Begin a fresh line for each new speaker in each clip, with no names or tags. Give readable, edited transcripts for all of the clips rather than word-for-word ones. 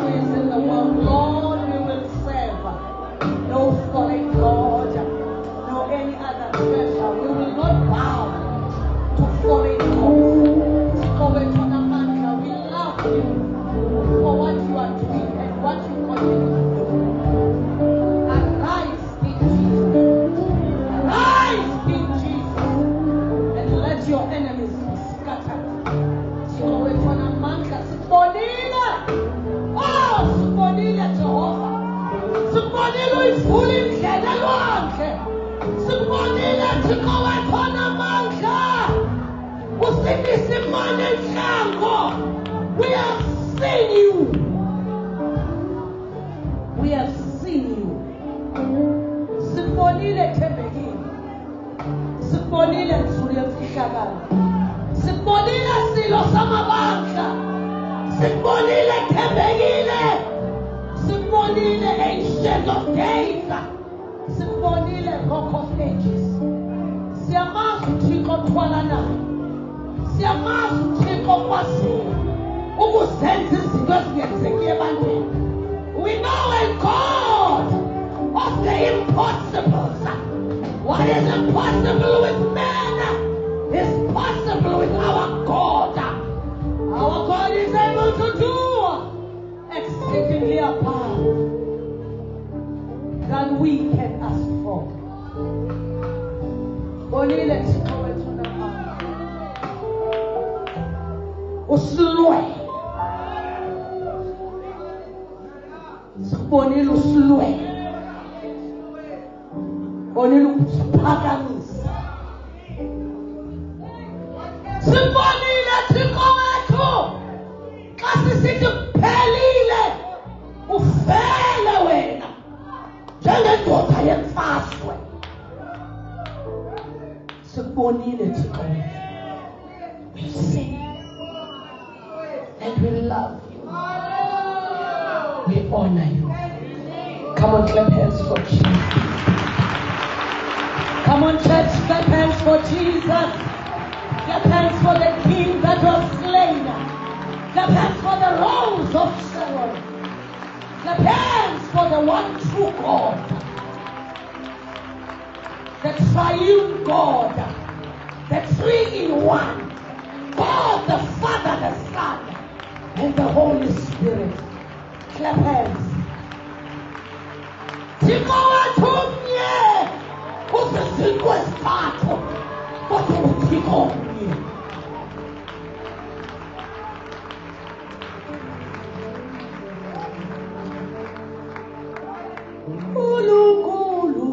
who is in the world, Lord, we will serve. No foreign God, no any other treasure. We will not bow to foreign gods. We love you for what you are doing and what you continue to do. Arise, King Jesus. Arise, King Jesus, and let your enemies be scattered. Sibonile Jehovah. Sibonile uyivula indlela lwakhe. Sibonile Thixo wethu onamandla. Usindisa imani enhlango. We have seen you. We have seen you. Sibonile Thembekile. Sibonile Mzulu yemfihlakalo. Sibonile Silo samabandla. Sibonile Thembekile. Sibonile Ancient of Days. Sibonile Rock of Ages. Siyamazi uThixo othwala naye. Siyamazi uThixo okwaziyo ukuzenza izinto ezingenzekiyo ebantwini. We know a God of the impossibles. What is impossible with man is possible with our God. Our God is able to do exceedingly above than we can ask for. Bonile Thixo wethu namandla. Usilwele. Sibonile usilwele. Bonile ukusiphakamisa. Sibonile Thixo wethu. Xa sisithi kuphelile, ufele wena njengendoda yemfazwe. Sibonile Thixo wethu. We sing and we love you. We honor you. Come on, clap hands for Jesus. Come on, church, clap hands for Jesus. Clap hands for the King that was slain. Clap hands for the rose of Sharon. Clap hands for the one true God. The triune God. The three-in-one. God, the Father, the Son, and the Holy Spirit. Clap hands. Thixo wethu mnye. Usiziko esithathu. Kodwa uThixo mnye. Gulu gulu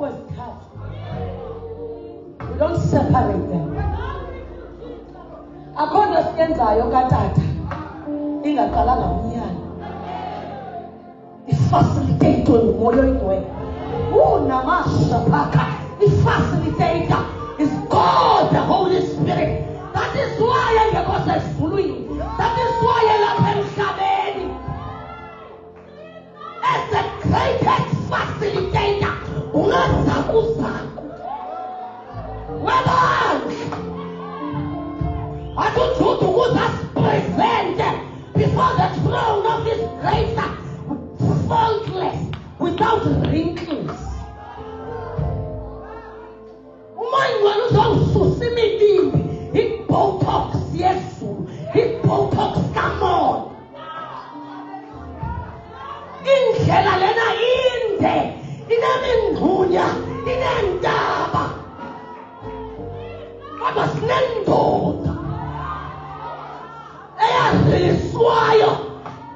We don't separate them. Akho siyenzayo katata ingaqalanga umnyana. Ifacilitator ngumoya oyingcwele. Unamasapaka. Ifacilitator is God, the Holy Spirit. That is why engekho sesifulwini. That is why elapha emhlabeni. As the greatest facilitator, ungazakuzaku. Webandla. Atujudu present before the throne of His grace, faultless, without wrinkles. Umoya uzawususa imibimbi, i-botox yezulu, i-botox kamona. Indlela lena inde, inemingxunya, inentaba. Kodwa sinendoda eyaziliswayo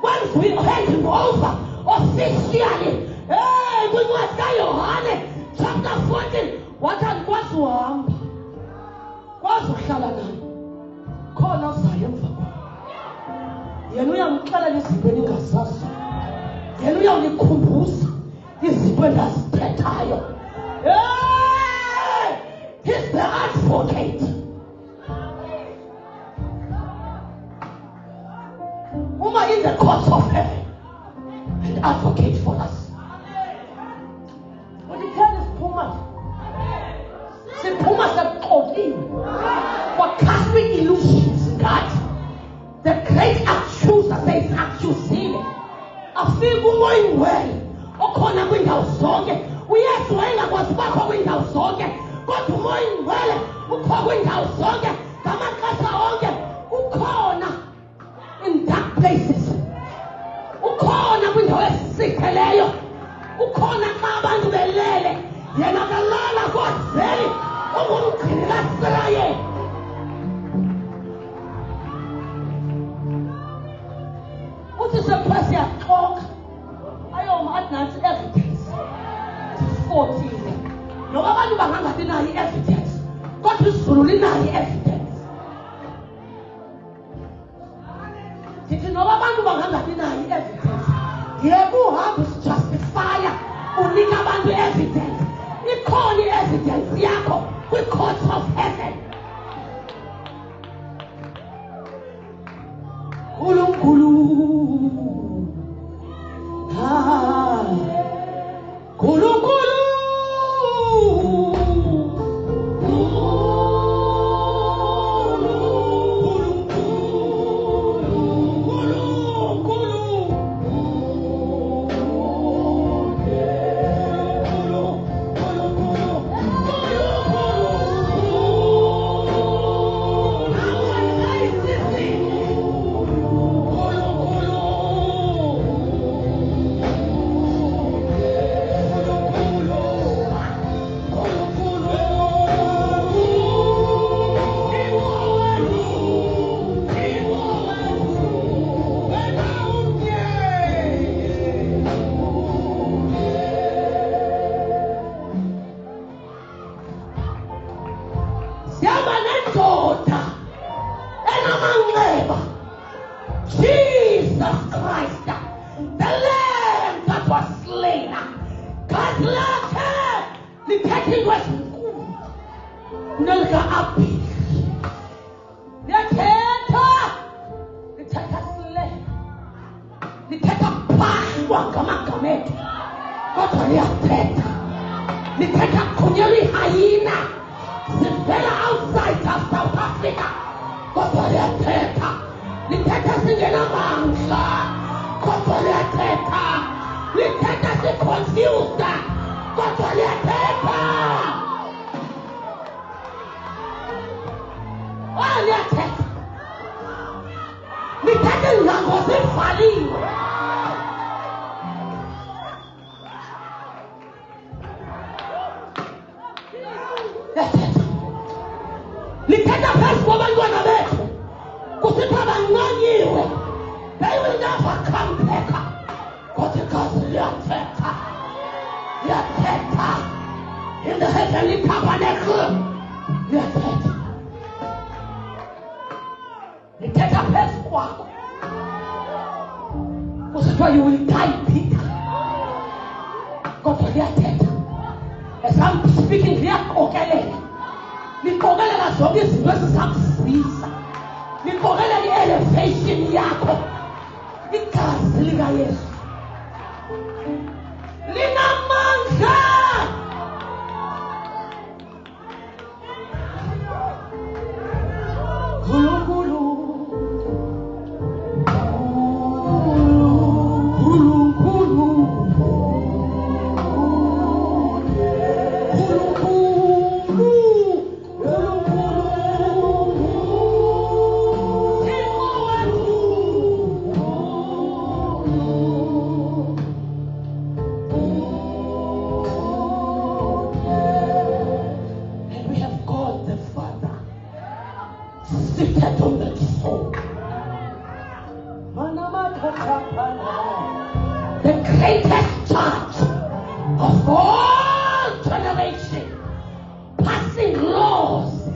kwenziwe handing over officially. Hey, kwincwadi kaYohane chapter 14, wathi andikwazi uhamba, kwazi uhlala naye, khona uzayo emva kwakho. Yena uyamxelela izinto eningazazi, yena uyawunikhumbuza izinto endazithethayo. Hey, he's the advocate. Uma in the courts of heaven and advocate for us. When the tell is Puma, say Puma said, for casting illusions, God, the great accuser says, accusing. I feel going well. Okona kwindawo zonke. Uyesu wayengakwazi kwindawo zonke. Kodwa umoya ngcwele ukho kwindawo zonke. Ngamaxesha onke ukhona in dark places. Ukhona kwindawo ezisikheleyo. Ukhona xa abantu belele. Yena kalala kodveli. Ungumgcini kaSirayeli. Uthi sephasi yaxoka. Ayoma adnansi evidence. 14. Noba abantu bangangabi nayo evidence. Kodwa izulu linayo evidence. Ndithi noba abantu bangangabi nayo evidence. Yebo uhambe usijustifier. Unika abantu evidence. Ikhona i-evidence yakho kwi-courts of heaven. Nkulunkulu. Nkulunkulu. Jesus Christ, the Lamb that was slain, God's love, the taking was good. Nalga api, the teta slain, the teta pashwa kamakame, kotoria teta, the teta kunyeri hyena, the fella outside of South Africa, kotoria teta. Liteta singena mangsa, kotoleteta. Liteta se confused, kotoleteta. Oh, leteta. Liteta lango se fali. Leteta. Liteta pes kwa bangwana betu. They will never come back. But because in the heavenly tabernacle, you are dead. You take a pest walk. Why you will die, Peter. God, you are dead. As I'm speaking here, okay. Nikogele la zombie versus subspecies. Nikogele the elevation yako. Ikazi lika Yesu. Lina manga. Kulukulu. The greatest judge of all generations, passing laws,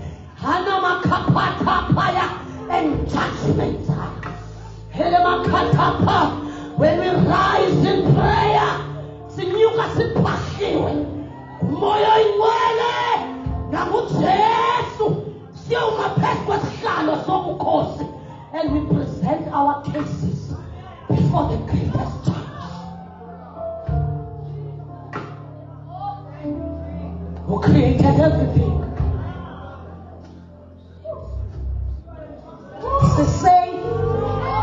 and judgment. When we rise in prayer, sinyuka sipashiwe, moyo ingwele, namujesu, siyo mapeswa sihlalo sobukhosi, and we present our cases before the greatest judge. Who created everything. It's the same.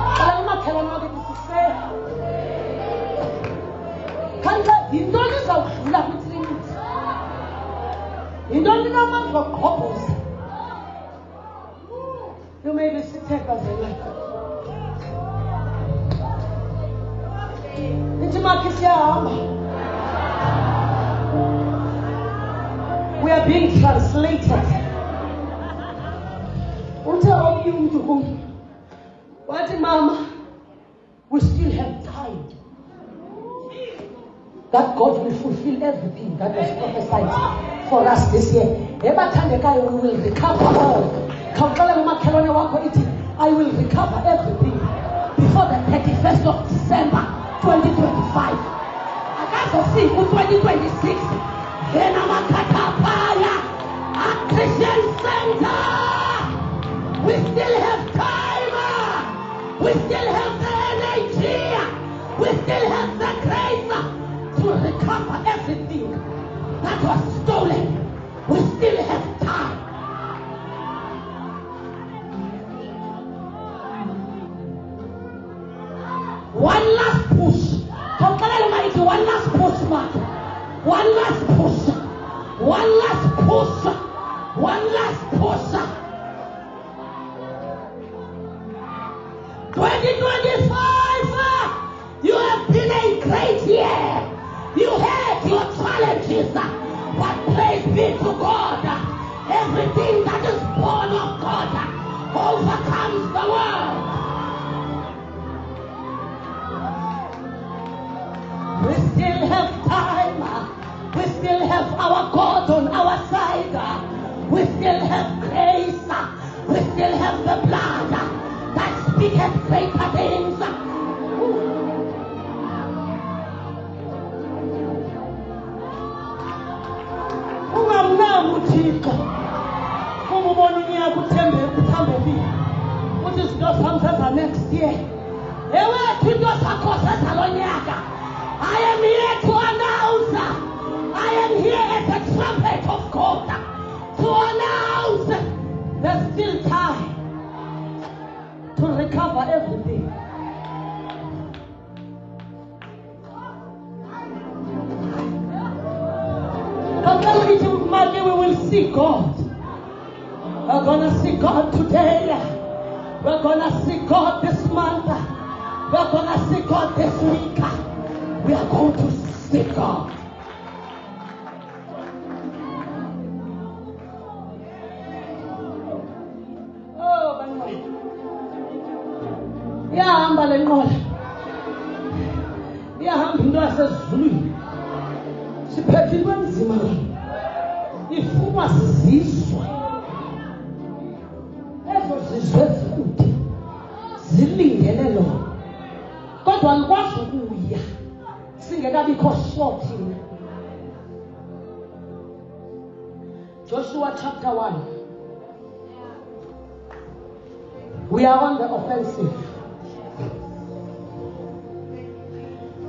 I'm not telling you it's the same. Can't you don't use our love with limits. You don't need a man for couples. You may be seated as a life. We are being translated. What, Mama? We still have time. That God will fulfill everything that was prophesied for us this year. Every time the guy we will recover all. I will recover everything before the 31st of December 2025. I can't see for 2026. Christian Center. We still have time. We still have the energy. We still have the grace to recover everything that was stolen. We still have time. One last push. One last push, man. One last push. One last push. One last push. 2025. You have been a great year. You had your challenges. But praise be to God. Everything that is born of God overcomes the world. We still have time. We still have our God on our side. We still have grace. We still have the blood that speaketh greater things. What is just something next year? I am here to announce. I am here as a trumpet of God to announce there's still time to recover everything. We will see God. We're gonna see God today. We're gonna see God this month. We're gonna see God this week. We are going to see God. Oh, my yahamba le nqola. Yahamba into yasezulwini. Siphethwe nzima. ifunwa zizizwe ezo zizwe ezikude zilindele lona kodwa alikwazi ukuya singekabikho sure thina. Joshua chapter 1. We are on the offensive.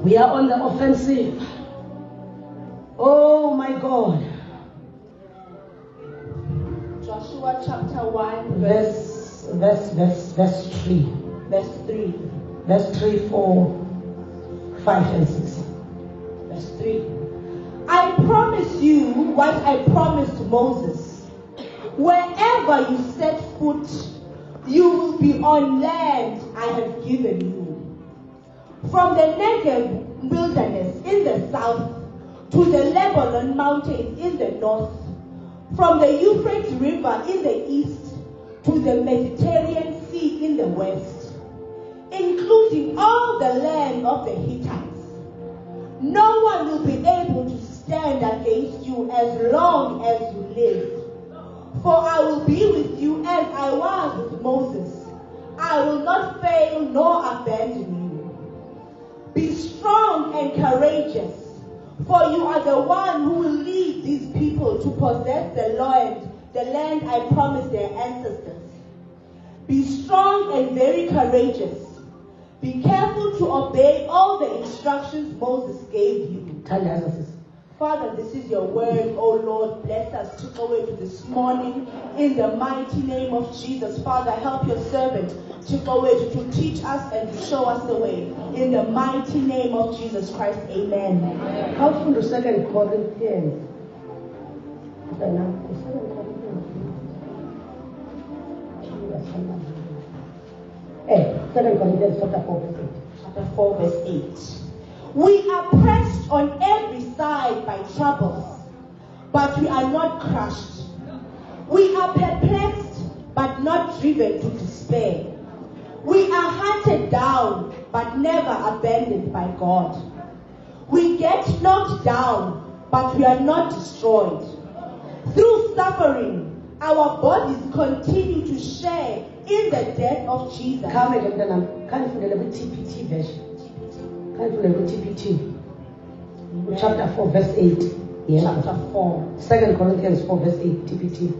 We are on the offensive. Oh my God.
Joshua chapter 1
verse 3.
Verse 3.
Verse 3, 4, 5 and 6.
Verse 3. I promise you what I promised Moses. Wherever you set foot, you will be on land I have given you. From the Negev wilderness in the south to the Lebanon mountains in the north, from the Euphrates River in the east to the Mediterranean Sea in the west, including all the land of the Hittites. No one will be able to stand against you as long as you live. For I will be with you as I was with Moses. I will not fail nor abandon you. Be strong and courageous, for you are the one who will lead these people to possess the land I promised their ancestors. Be strong and very courageous. Be careful to obey all the instructions Moses gave you. Father, this is your word, oh Lord. Bless us to go into this morning in the mighty name of Jesus. Father, help your servant to go in to teach us and to show us the way. In the mighty name of Jesus Christ, amen.
How from the 2 Corinthians? 2 Corinthians chapter 4 verse 8.
Chapter 4 verse 8. We are pressed on every side by troubles, but we are not crushed. We are perplexed, but not driven to despair. We are hunted down, but never abandoned by God. We get knocked down, but we are not destroyed. Through suffering, our bodies continue to share in the death of Jesus.
Come again, can't you with TPT version? Can't you with TPT? Chapter 4, verse 8. Yeah.
Chapter 4.
2 Corinthians 4, verse 8. TPT.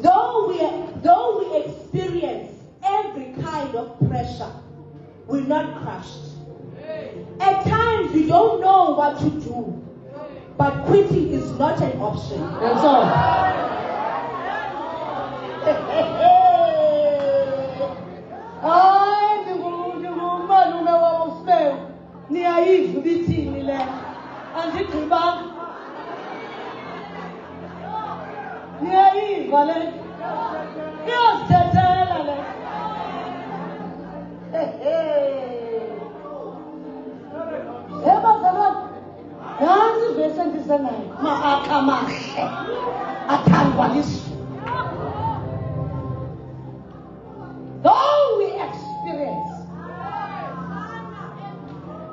Though we experience every kind of pressure, we're not crushed. At times we don't know what to do, but quitting is not an option.
That's all. Though we experience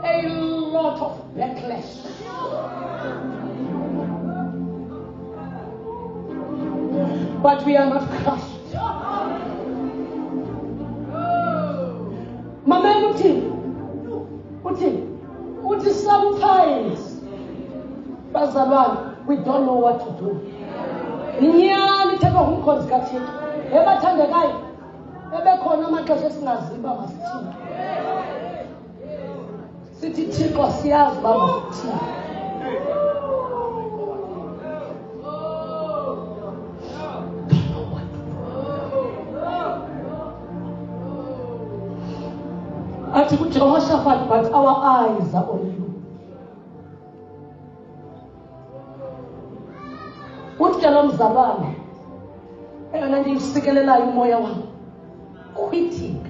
a lot of backlash, but we are not crushed. Mama, sometimes, we don't know what to do. But our eyes are on you. Quitting.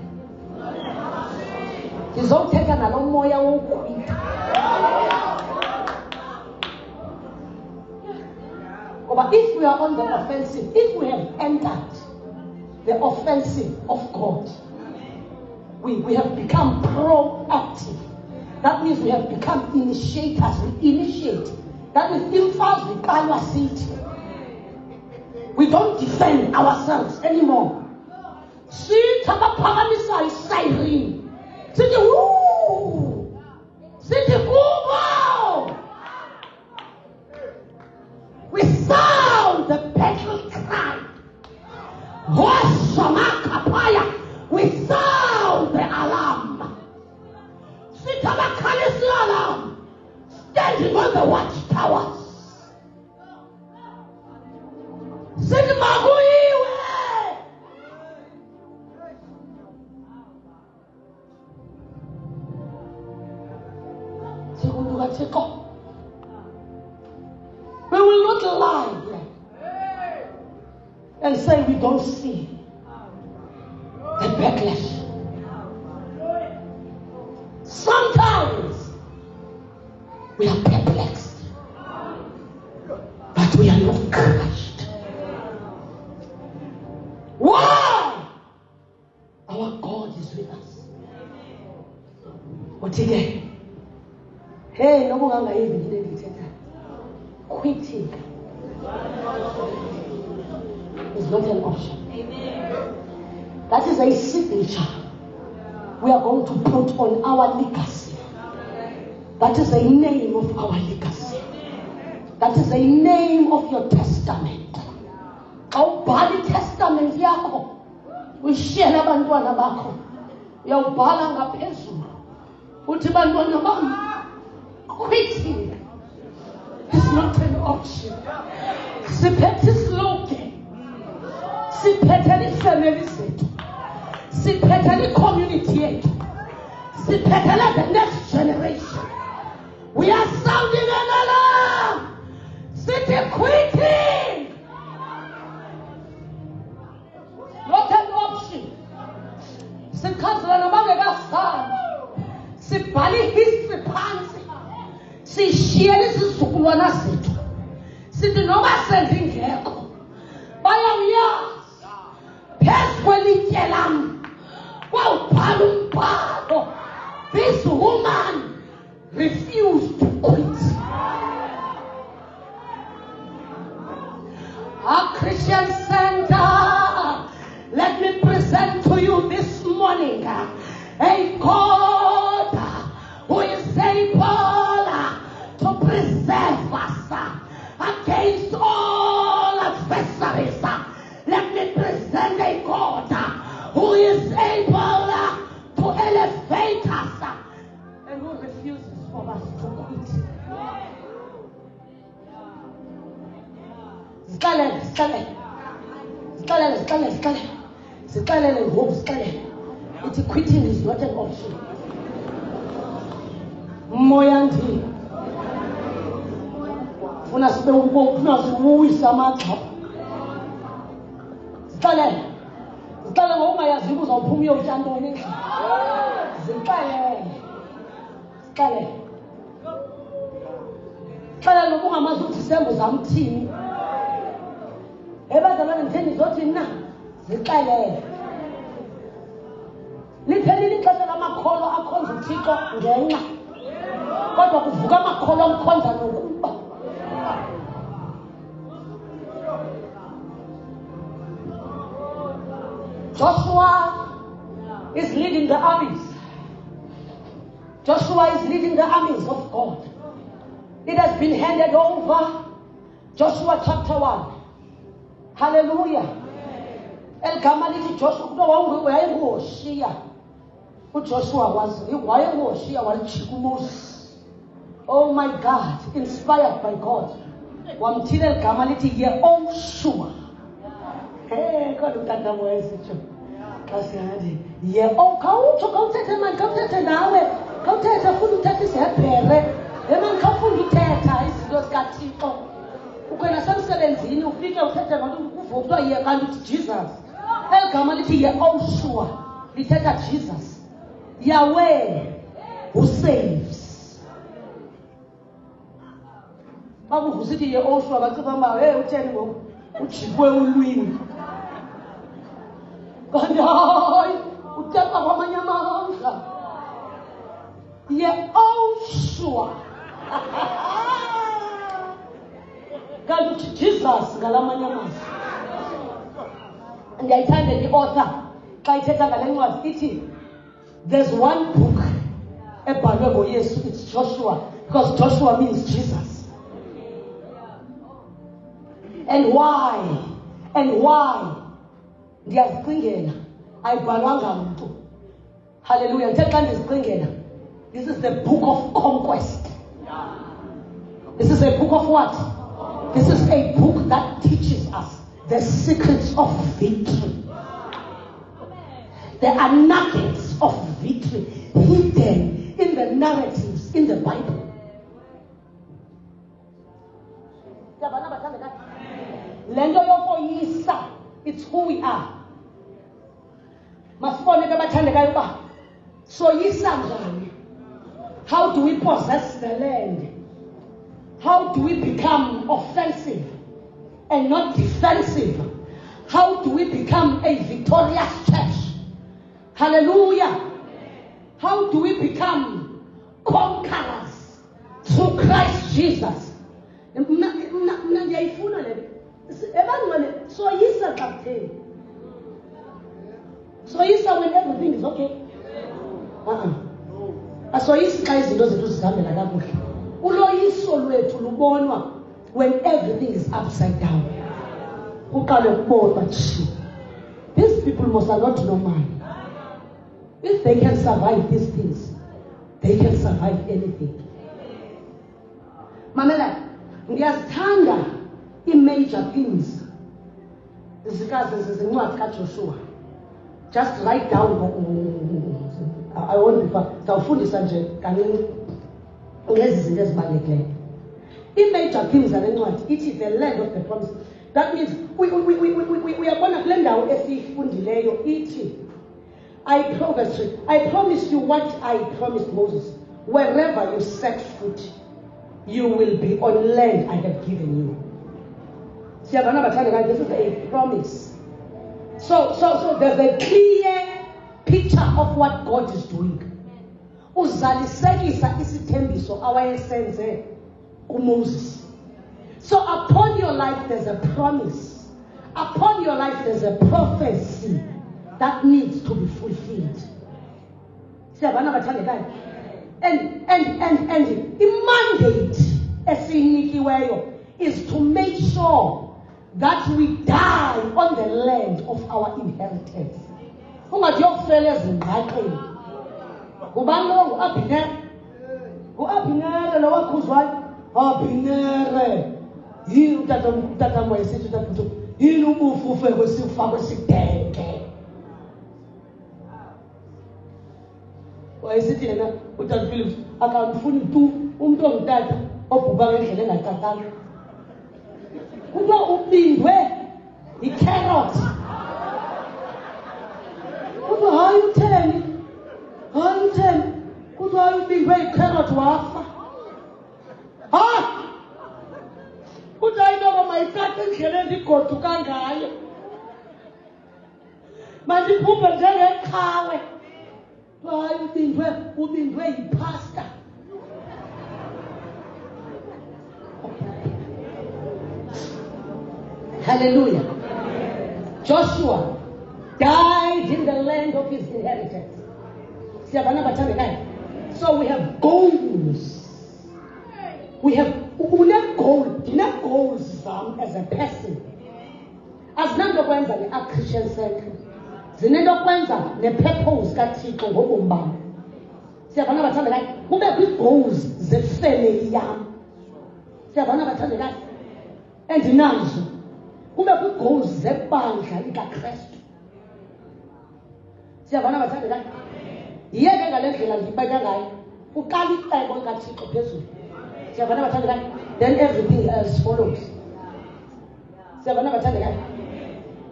But if we are on the offensive, if we have entered the offensive of God, we have become proactive. That means we have become initiators. We initiate That is imfazwe iqalwa sithi. We don't defend ourselves anymore. Sithi abaphakamisayo isiren. Sithi woo. Sithi kubo. We sound the battle cry. We sound the alarm. Sithi abakhalisa alarm. Standing on the watchtowers. Sithi makuyiwe. We will not lie and say we don't see the backlash. Sometimes we are perplexed, but we are not crushed. Why? Our God is with us. What again? Hey, no one quitting is not an option. That is a signature we are going to put on our legacy. That is a name of our legacy. That is a name of your testament. Our body testament yako. We share abantwana bakho. Uyawubhala ngaphezulu. Uthi bantwana bami, quitting is not an option. Siphethe slogan. Siphethe family zethu. Siphethe community yethu. Siphethe the next generation. We are sounding an alarm. City quitting. Not an option. Sikhathela nabangekasana. Sibhale history phansi. Sishiyele isizukulwana sethu. Sithi noma sendingekho. Bayayazi. Phezu kwelitye lam. Kwawubhala umbhalo. This woman refused to quit. Our Christian Center, let me present to you this morning a God who is able to preserve us against all adversaries. Let me present a God who is able to elevate us and who refuses for us to quit. It's quitting is not an option. Moyanti. Funa sibe ukufuna siwuwisa amagxa. Zixelele ngokungayazi uzawuphuma uyotya ntoni endlini. Zixelele ukungamazi ukuthi Disemba uzamthini. Ebazalwane ngitheni ndizothini na? Zixelele. Liphelile ixesha lamakholwa akhonza uThixo ngenxa. Kodwa kuvuka amakholwa amkhonza nokuba. Joshua is leading the armies. Joshua is leading the armies of God. It has been handed over. Joshua chapter 1. Hallelujah. Elgama lithi Joshua kuba wayengoshiya. uJoshua wayengoshiya walijika uMoses. Oh my God, inspired by God. Wamthile igama lithi Yehoshua. Hey, kodwa utata wesitsho. Kasiyazi. Kawuthethe manje, kawuthethe nawe. Kawuthethe futhi uthethe isihebhere. Emani kawufunda uthetha izinto zikaThixo. Ukwena semsebenzini ufike uthethe ngathi kuvukwa kanti uthi Jesus. Elgama lithi Yehoshua. Lithetha Jesus. Yahweh who saves. Bakuvusithi Yehoshua baciba ma hey utheni ngoku ujikwe ulwini. Kanti hayi uthetha kwamanye amandla. Yehoshua. kanti uthi Jesus ngalamanye amazwi. Ndiyayithanda i-author xa ithetha ngale ncwadi ithi there's one book ebhalwe ngoYesu, it's Joshua, because Joshua means Jesus. And why ndiyazicingela ayibhalwanga mntu. Hallelujah. Ndithe xa ndizicingela, this is the book of conquest. This is a book of what? This is a book that teaches us the secrets of victory. There are nuggets of victory hidden in the narratives in the Bible. Lento yokoyisa, it's who we are. Masibone ke bathandekayo ba. Soyisa njani? How do we possess the land? How do we become offensive and not defensive? How do we become a victorious church? Hallelujah. How do we become conquerors through Christ Jesus? Ndiyayifuna le. Ebantwana soyisa xa kutheni. Soyisa when everything is okay. Asoyisi xa izinto zethu zihambela kakuhle. Uloyiso lwethu lubonwa when everything is upside down. Uqale ukubona ukuthi these people must not know mine. If they can survive these things, they can survive anything. Mamela, ngiyazithanda i-major things zincwadi kaJoshua. Just write down. I won't be far. Ndawufundisa nje kanini ngezi zinto ezibalulekileyo. I-major things zale ncwadi ithi the land of the promise. That means uyabona kule ndawo esiyifundileyo ithi I promise you what I promised Moses. Wherever you set foot, you will be on land I have given you. This is a promise. So there's a clear picture of what God is doing. Uzalisekisa isithembiso awayesenze kuMoses. So upon your life there's a promise. Upon your life there's a prophecy that needs to be fulfilled. And the mandate esinikiweyo is to make sure that we die on the land of our inheritance. Ungathi yokufela ezingqaqeni. Ngubani lo ngu-Abhineri? Ngu-Abhineri lo wakhuzwayo? Abhineri. Yini utata wayesithi utata yini ubufufe kwesifa kwesideke? Wayesithi yena utata Phillips akamfuni tu umuntu ongutata obhuka ngendlela engatatanga. Kuthiwa ubindwe i-carrot. Kuthiwa hayi utheni? Hayi utheni? Kuthiwa hayi ubindwe i-carrot wafa. Ha! Kuthiwa intoba mayithathe indlela endigoduka ngayo. Mandiphuphe njengeqhawe. Hayi ubindwe yipasta. Hallelujah. Joshua died in the land of his inheritance. So we have goals. We have goals as a person. Azinanto kwenza ne-Christian Center. Zinento kwenza ne-purpose kaThixo ngobomi bam. Siyabona bathandekayo, kube kwi-goals ze-family yam. Siyabona bathandekayo. Endinazo. Kube kwi-goals zebandla likaKristu. Siyabona bathandekayo. Yiyeke ngale ndlela ndibeka ngayo. Uqala icebo likaThixo phezulu. Siyabona bathandekayo. Then everything else follows. Siyabona bathandekayo.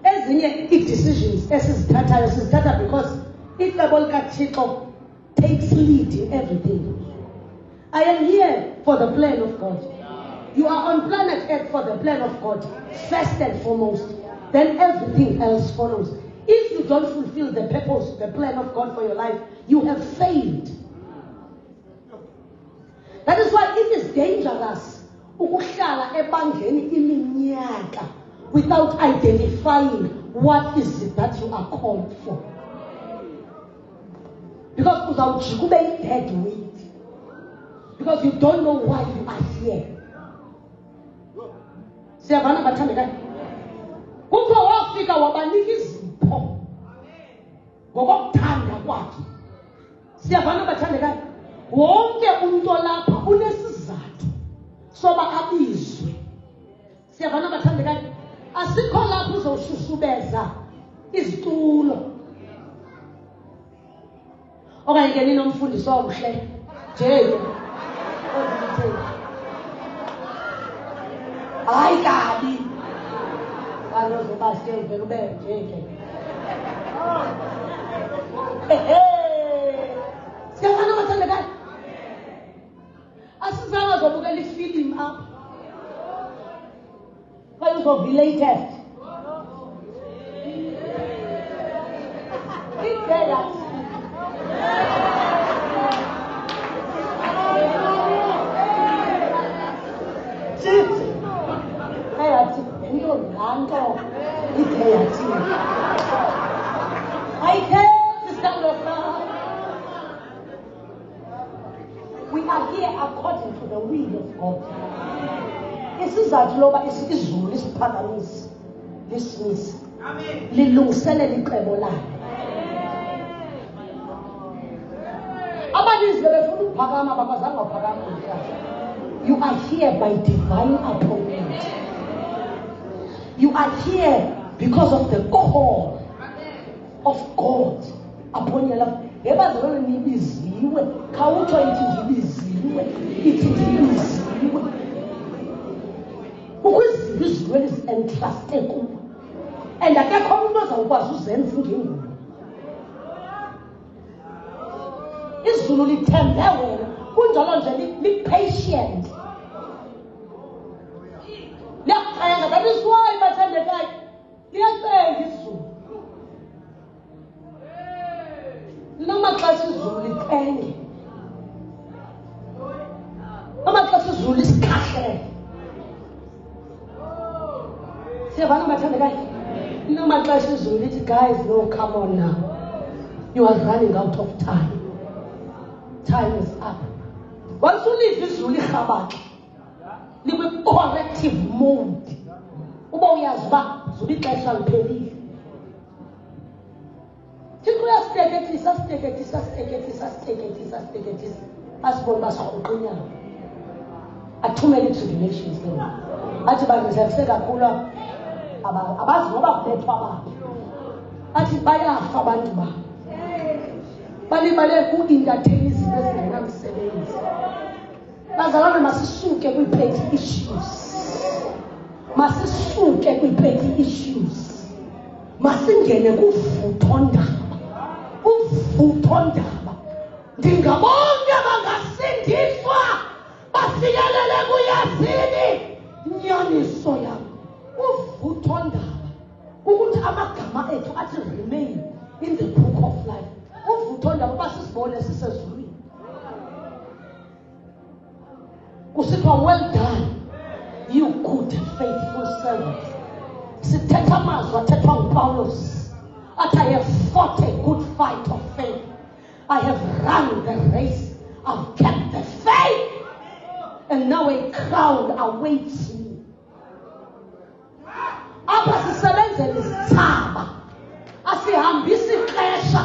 Ezinye i-decisions sizithatha because icebo likaThixo takes lead in everything. I am here for the plan of God. You are on planet Earth for the plan of God, first and foremost. Then everything else follows. If you don't fulfill the purpose, the plan of God for your life, you have failed. That is why it is dangerous ukuhlala ebandleni iminyaka without identifying what is it that you are called for. Because uzawujika ube yi-dead weight. Because you don't know why you are here. Siyavana bathandekayo. Kuthiwa wafika wabanika izipho ngokokuthanda kwakhe. Siyavana bathandekayo. Wonke umuntu lapha unesizathu soba abizwe. Siyavana bathandekayo. Asikho lapho uzoshushubeza izitulo. Okanye ke ninomfundisi omhle nje. Hayi kabi. Kaloku basike uvela ube nje ke. Siyafana bathandekayo. Asizange zobukela ifilimu apha. Kwaye uzovilatest. Idea. We are here according to the will of God. Isizathu loba izulu isiphakamisi lisimisi. Lilungiselela icebo layo. Abaninzi befuna ukuphakama bakazange baphakama namhlanje. You are here by divine appointment. You are here because of the call of God upon your life. Yebazalwane nibiziwe, khawutho ithi ndibiziwe, ithi ndibiziwe. Ukuzizwa izizwe ezintraste kuwe. And akekho umuntu ozawukwazi uzenza ngengubo. Izulu lithembe wena, kunjalo nje li-patient. Liyakuxenga, that is why bathandekayo, liyaxenga izulu. Namaxesha izulu liqenge. Namaxesha izulu lisikhahlele. Siyavana bathandekayo? Namaxesha izulu lithi, guys, no, come on now. You are running out of time. Time is up. Once you leave izulu irhabaka, likwi-corrective mode. Uba uyazi uba zuba ixesha liphelile. Thixo uyasiteketisa, siteketisa, siteketisa, siteketisa, siteketisa. Asibone uba sikrhuqinyana. Athumele i-tribulations ke ngoku. Athi bandisebise kakhulu abazi noba kubethwa baphi. Athi bayafa abantu babo. Balibale ku-entertain izinto ezingenamsebenzi. Bazalwane masisuke kwi-petty issues. Masisuke kwi-petty issues. Masingene kuvuthondaba. Uvuthondaba. Ndingabonke bangasindiswa bafikelele kuyazini inyaniso yam. Uvuthondaba. Ukuthi amagama ethu athi remain in the book of life. Uvuthondaba basisibone sisezulwini. Kusithiwa well done, you good and faithful servant. Sithetha amazwi athethwa nguPawulos. Athi I have fought a good fight of faith. I have run the race. I've kept the faith. And now a crown awaits me. Apha sisebenzela isithaba. Asihambisi ixesha.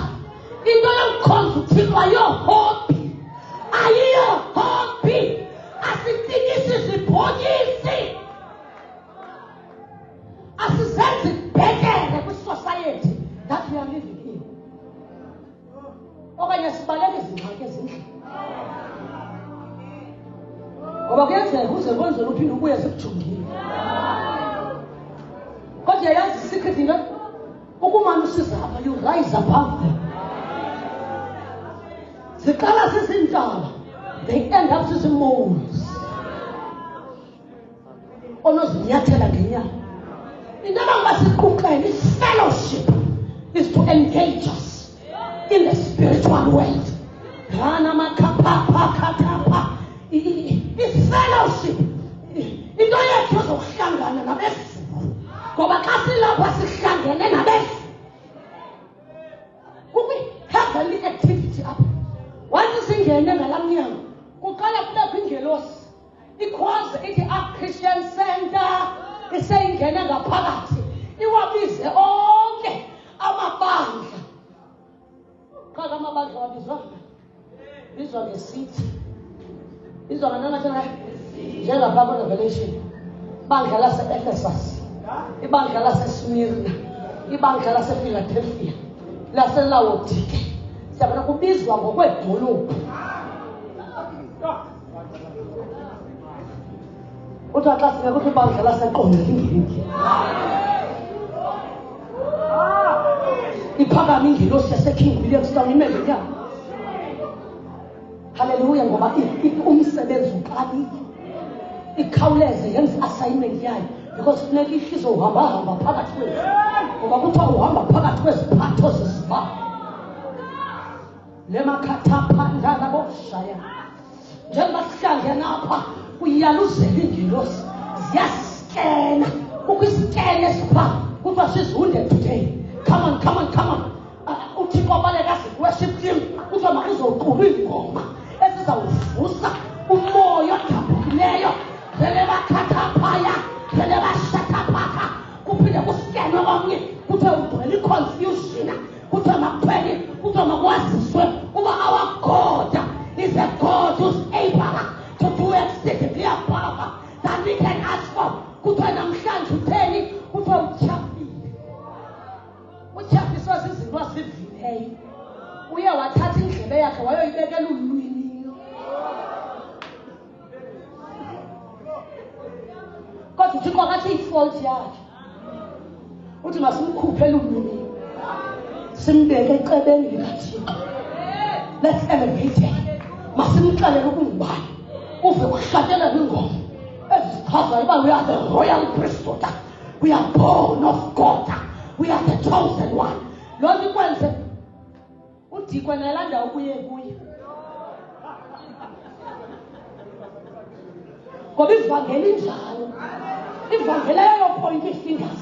Into yomkhonza uThixo ayiyo-hobby. Ayiyo-hobby. Asitikisi izibhokisi. Asizenzi ibhekele kwi-society that we are living in. Okanye sibaleke izingxaki ezindlini. Ngoba kuyenzeka uze konzela uphinde ubuye sikujungile. Kodwa yazi secret into ukumane usiza apha, you rise above them. Ziqala zizintaba, they end up zizimoles. Onozinyathela ngenyawo. Into abangasiquqele fellowship is to engage us in the spiritual world. It's fellowship. xa silapha sihlangene nabesu kukwi-heavenly activity apha. Once singene ngalaa mnyango kuqala kubekho ingelosi ikhwaze ithi Christian Center iseyingene ngaphakathi iwabize onke amabandla. Xa amabandla wabizwa bizwa ngesithi bizwa nganathana njengapha kweRevelation, ibandla lase-Ephesus, ibandla lase-Smyrna, ibandla lase-Philadelphia, lase-Laodike. Siyabona kubizwa ngokweedolophu. Uthi xa singekho ibandla laseQonce lingekho. Iphakame ingelosi yaseKing Williamstown imele nyama. Hallelujah, ngoba umsebenzi uqalile. Ikhawuleze yenze assignment yayo because funeka ihlizo uhamba phakathi kwethu. Ngoba kuthiwa uhamba phakathi kweziphatho zesibhalo. Lemakhathapha ndaboshaya. Njengoba sihlangene apha kuyaluzela ingelosi ziyaskena. Ukwiskene sipha kuthiwa sizunde today. Come on. Uthixo abaleka worship team kuthiwa makuzoqhuba ingoma ezizawuvusa umoya odabhukileyo. Vele bakhathaphaya, vele bashathaphaka. Kuphinde kuskenwe komnye kuthiwa ugcwele i-confusion. Kuthiwa makuthiweni, kuthiwa makwaziswe uba our God is a God who's able to do exceedingly above than we can ask for. Kuthiwa namhlanje utheni, kuthiwa utyhafile. Utyhafiswe zizinto azivileyo. Uye wathatha indlebe yakhe wayoyibekela ulwini. Kodwa uthixo akathi i-fault yakhe. Uthi masimkhuphele ulwini. Simbeke ecebeni likaThixo. Let's elevate it. Masimxelele ukungubani. Uve kuhlatshelelwa ingoma ezichazayo uba we are the royal priesthood. We are born of God. We are the chosen one. Loo nto ikwenze udikwe nalaa ndawo kuye kuye. Ngoba ivangeli njalo. Ivangeli ayopointa fingers.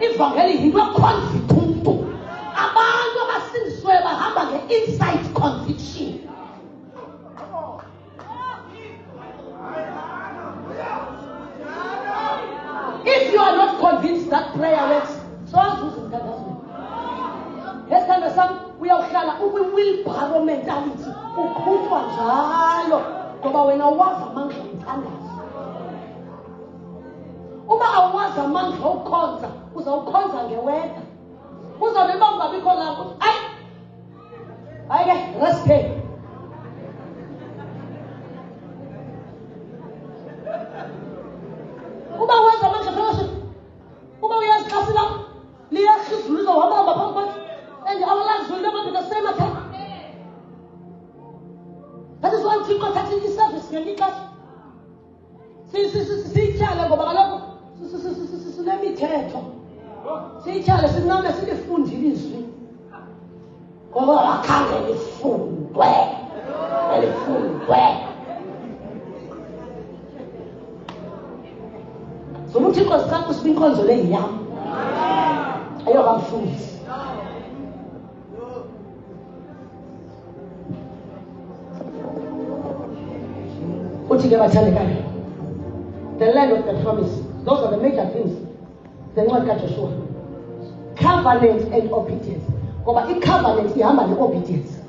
Ivangeli yinto econvict umntu. Abantu abasindisweyo bahamba nge-inside conviction. If you are not convinced that prayer works, so azuzimntandazo. Esithandwa sam uyawuhlala ukwi-wheelbarrow mentality. Ukhutshwa njalo ngoba wena uwazi amandla omthandazo. Uba awazi amandla okukhonza uzawukhonza ngeweda. Uzawube uba ungabikho lapho. Hayi ke respect. Uba wazi amandla fellowship. Uba uyazi xa silapho liyahizula uzawuhamba ngaphambi kwakhe. And our lives will never be the same again. That is why uThixo thatha i-service ngelinye ixesha. Siyityhale ngoba kaloku sinemithetho. Siyityhale sincame silifundile izwi. Ngoba akhange lifundwe. So uThixo zikakho sibe inkonzo le yam. Ayokamfundisi. Uthi ke bathandekayo. The land of the promise. Those are the major things. The Ncwadi kaJoshua. Covenant and obedience. Ngoba i-covenant ihamba ne-obedience.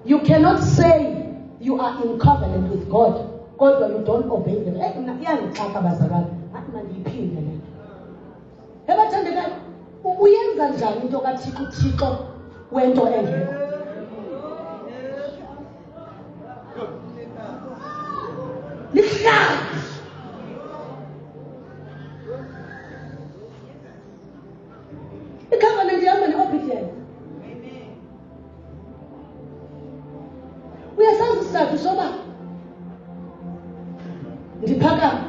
You cannot say you are in covenant with God, kodwa you don't obey them. Iyandixaka bazalwane. Hayi mandiyiphinde le nto. Ebathandekayo, uyenza njani into kaThixo wento engekho? Lihlazo. I-covenant ihamba ne-obedience. Uyasazi isizathu soba ndiphakame.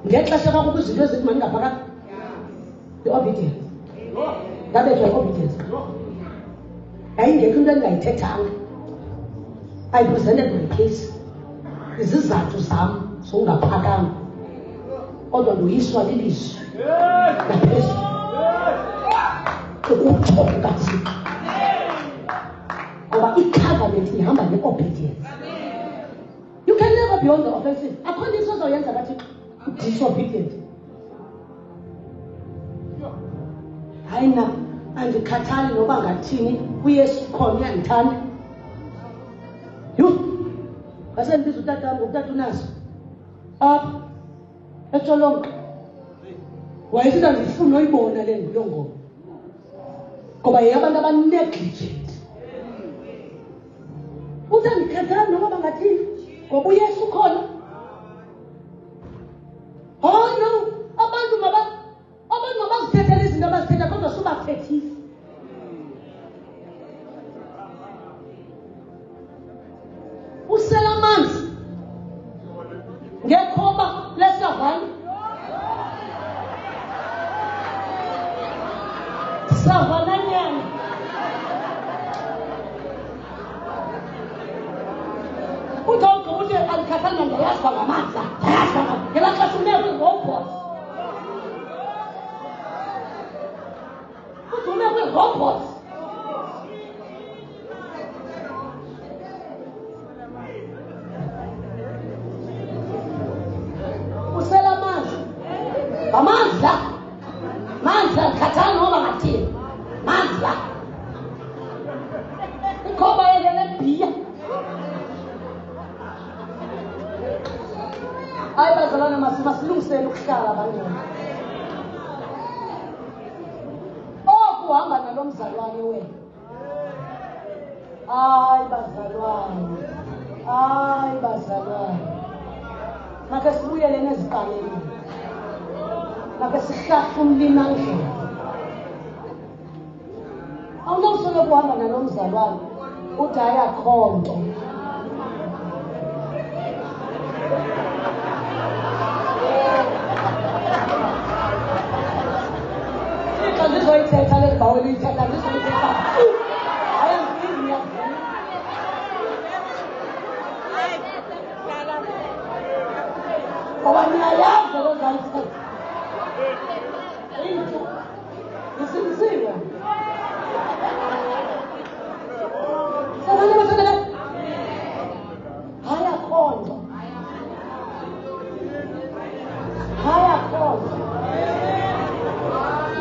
Ngexesha kwakho izinto ezithi mandingaphakami. I-obedience. Ndabethwa i-obedience. Ayingekho into endingayithethanga. I presented my case. izizathu zam zongaphakanga kodwa ndoyiswa lilizwi ngaphezulu ukutsho kukaThixo ngoba i-covenant ihamba ne-obedience. You can never be on the offensive. Akho nto ozoyenza kaThixo disobedient. Hayi na andikhathali noba ngathini uyesu ukhona uyandithanda. Yho basendibiza utata wam ngokutata unazo apha eTsholomo wayesithi andifuna uyibona le nto ngoma ngoba yeyabantu abanegligent. Uthi andikhathali noba bangathini ngoba uyesu ukhona. Oh no, abantu mabazithethele izinto abazithetha kodwa subathethisa. Usela amanzi ngekhoba lesavana. Savana nyana. Uthi andikhathali ndiyazwa ngamanzi. Ngela xesha ume kwi-robot. Uthi ume kwi-robot. Usela amanzi. Ngamanzi la. Manzi andikhathali noba ngathini. Manzi la. Ikhoba yelele bhiya. Hayi bazalwane masilungiseni ukuhlala abantwana. Oku uhamba nalo mzalwane wena. Hayi bazalwane. Hayi bazalwane. Makhe sibuyele neziqaleni. Makhe sihlahle umlimi andlela. Awunokusoloko uhamba nalo mzalwane uthi hayi akho nto. Ndizoyithetha le ndawo eliyithetha ndizoyithetha. Hayi andifuni ngiyavuma. Ngoba niyayazi lo zayithetha. Into isimsiwe. Sabanye bathanda hayi akho nto. Hayi akho nto.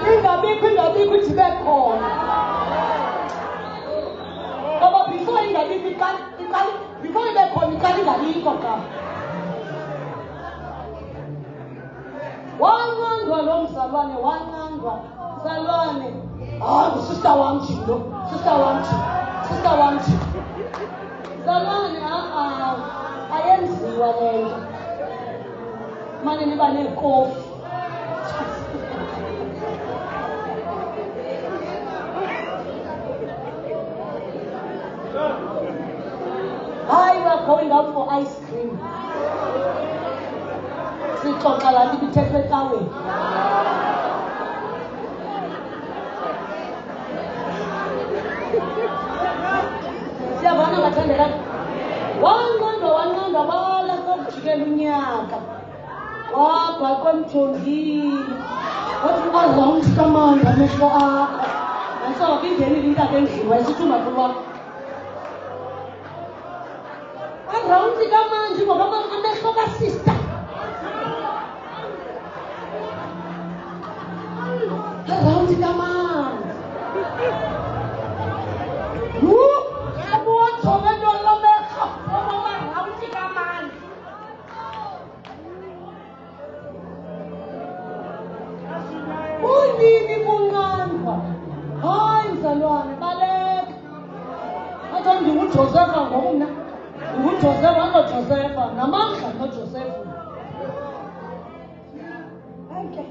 Ingabikho ithi bekhona. Ngoba before ingabikho iqali before ibe khona iqali ingabikho ka. Wanqandwa lo mzalwane wanqandwa. Mzalwane. Hayi sister wam Jilo. Sister wam Jilo. Sister wam Jilo. Mzalwane ayenziwa le nto. Mane niba neekofi. Hi, we're going out for ice cream. Sixoxa la nto ibithethwe ecaweni. Siyavana bathandekayo. Wanqandwa bala sokujikela unyaka. Wabhaqwa emthongile. Wathi arawundi kamanda amehlo akho. Nantsoko ingenile intaka endlini wayesithi umakhulu wakho. Arawundi kamandi ngoba amehlo kasista. Arawundi kamandi. Abuwathobe ntolomekho. Arawundi kamandi. Unini kunqandwa. Hayi mzalwane baleka. Athi ndinguJosepha ngoku mna. NguJosepha noJosepha namandla noJosepha. Okay.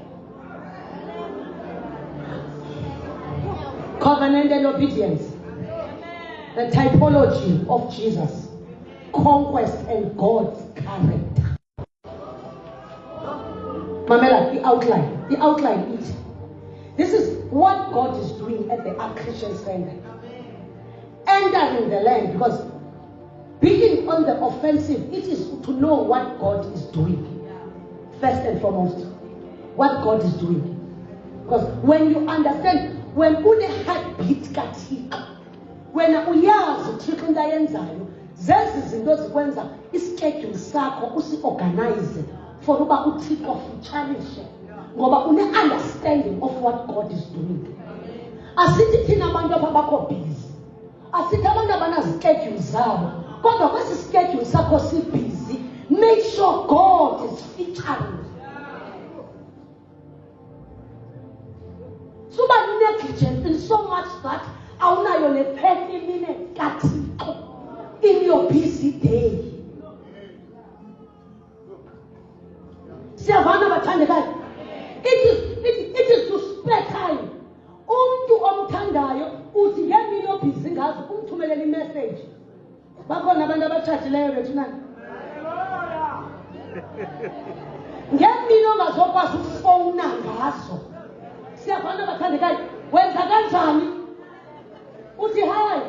Covenantal obedience. The typology of Jesus. Conquest and God's character. Mamela, the outline is. This is what God is doing at the Ark Christian Center. Entering the land because being on the offensive, it is to know what God is doing. First and foremost, what God is doing. Because when you understand, when une heartbeat kaThixo, when uyazi uThixo into ayenzayo, zezi zinto zikwenza ischedule sakho usi-organize for uba uThixo futshanishe, ngoba une-understanding of what God is doing. Asithi thina abantu abakho busy, asithi abantu abanazischedule zabo, kodwa kwesi schedule sakho si-busy, make sure God is featuring. Suba negligent in so much that awunayo ne-30 minutes kaThixo in your busy day. Siyavana bathandekayo. It is to spare time. Umuntu omthandayo uthi ngemini obhizi ngazo umthumelele i-message. Bakhona abantu abathathileyo bethu nani? Ngemini ongazokwazi ukufowuna ngazo. Siyavana bathandekayo. Wenza kanjani? Uthi hi.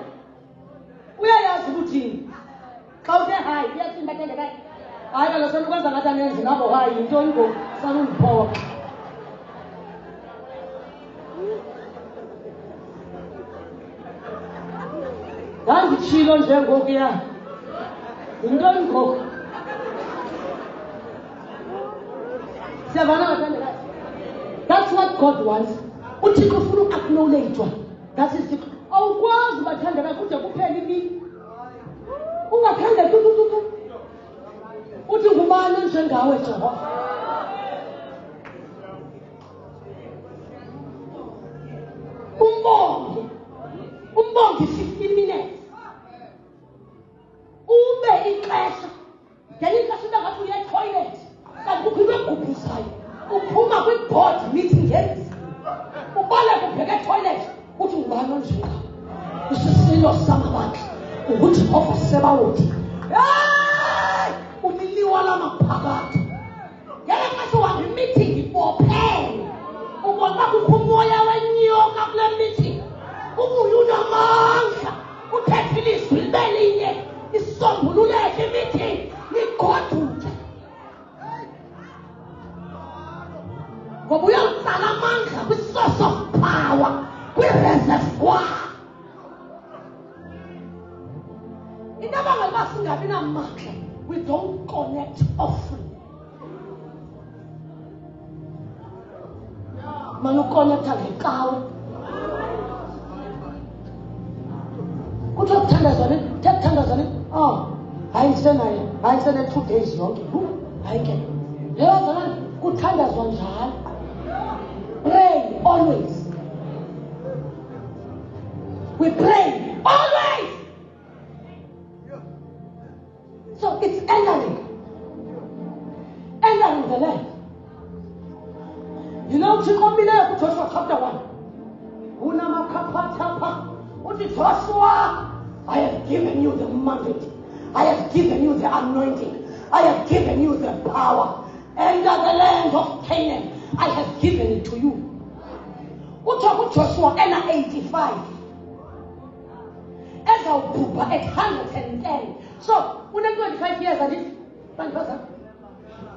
Uyayazi ukuthi xa uthe hi uyathini bathandekayo. Hayi kaloku ukwenza ngathi anenzi ngabo hayi yintoni ngoku sanundiphoxa. Ngangitshilo njengokuya. Yintoni ngoku? Siyavana bathandekayo. That's what God wants. UThixo ufuna uku-acknowledgewa. That is it. Awukwazi bathandekayo kude kuphela imini. Ungaphinde tutututu. Uthi ngubani njengawe Jehova? Umbongi 15 minutes. Ube ixesha. Ngelinye ixesha into ngathi uya etoilet. Kanti kukho into egubhuzayo. Uphuma kwi-board meeting endlini. Ubaleka ubheka etoilet. Uthi ngubani njengawe? Isisilo samabandla. UJehova Sebawothi. Umiliwa lamaphakathi. Ngeke nxa uhambe meeting ibophele. Ubona kukho umoya wenyoka kule meeting. Ubuye unamandla. Uthethe ilizwi libe linye. Isombululeke meeting. Nigoduke. Ngoba uyawutsala amandla kwi-source of power. Kwi-reservoir. Into abangaba singabi namandla. We don't connect often. Manu connect ngekawe. Kuthiwa kuthandazwane, kuthandazwane. Hayi ngisenayo, hayi ngisene 2 days yonke. Hayi ke. Leyo zona kuthandazwa njalo. Pray always. We pray always. So it's entering the land. You know, Joshua chapter 1. Joshua, I have given you the mandate. I have given you the anointing. I have given you the power. Enter the land of Canaan. I have given it to you. Joshua, ena 85. Ezawubhubha at 110. So, 25 years, I did.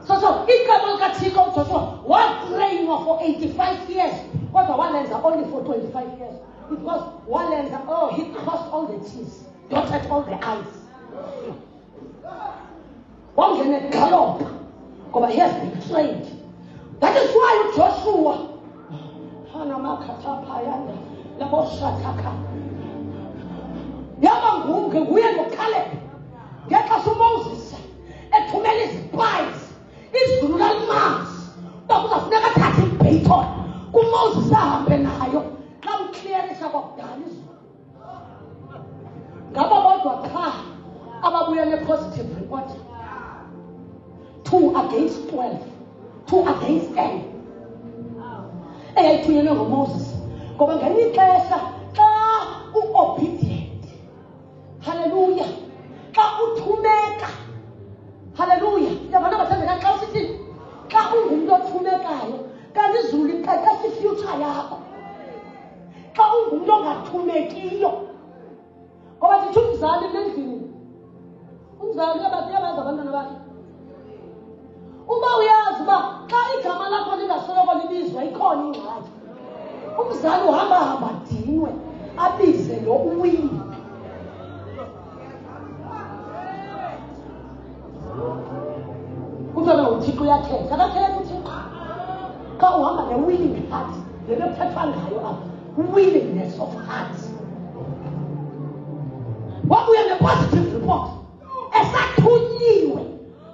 So, igama likaThixo Joshua was praying for 85 years. But one lands are only for 25 years. Because one lands are, he crossed all the T's, dotted all the I's. One can gallop. But he has been trained. That is why Joshua. Yabangunge nguye noCaleb. Ngexesha uMoses ethumela izispies, izulu lalimanzi. Kuzafuneka athathe iBayton. UMoses ahambe nayo. Xa uclearisha kwakudala izulu. Ngaba bodwa cha ababuya ne-positive report. 2 against 12. 2 against 10. Eyayithunyelwe nguMoses. Ngoba ngelinye ixesha xa u-obedient. Hallelujah. Xa uthumeka. Hallelujah. Yabona bathandekayo xa usithini? Xa ungumuntu othumekayo, kanti izulu liqeqesha i-future yakho. Xa ungumuntu ongathumekiyo. Ngoba ndithi umzali endlini umzali uyabazi abantwana bakhe. Uba uyazi uba xa igama lakho lingasoloko libizwa ikhona ingxaki. Umzali uhamba adinwe abize lo uwini. Kuthiwa uThixo uyathetha, akathetha uThixo. Xa uhamba ne-willing heart, le nto kuthethwa ngayo apha, willingness of heart. Wabuya ne-positive report, esathunyiwe,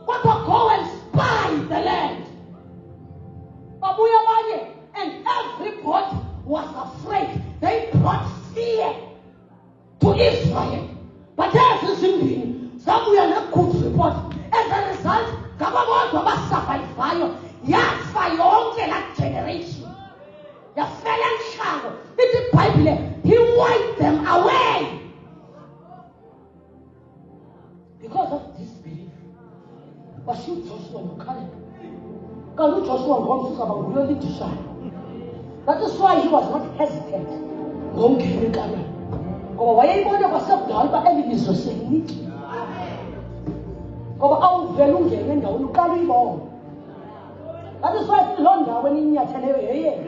kodwa go and spy the land. Babuya abanye, and everybody was afraid. They brought fear to Israel. But there's zimbini, zabuya ne-good report. As a result, ngababodwa abasurvivayo, yafa yonke laa generation. Yafela emhlanga. Ithi iBhayibhile, he wiped them away. Because of disbelief. Bashiya uJoshua noCaleb. Kanti uJoshua ngomso uzaba nguye olidishayo. That is why he was not hesitant ngomngena enkangala. Ngoba wayeyibona kwasekudala uba eli lizwe selitye. Ngoba awuvele ungene endaweni uqala uyibona. That is why loo ndawo eninyatheleyo yeyena.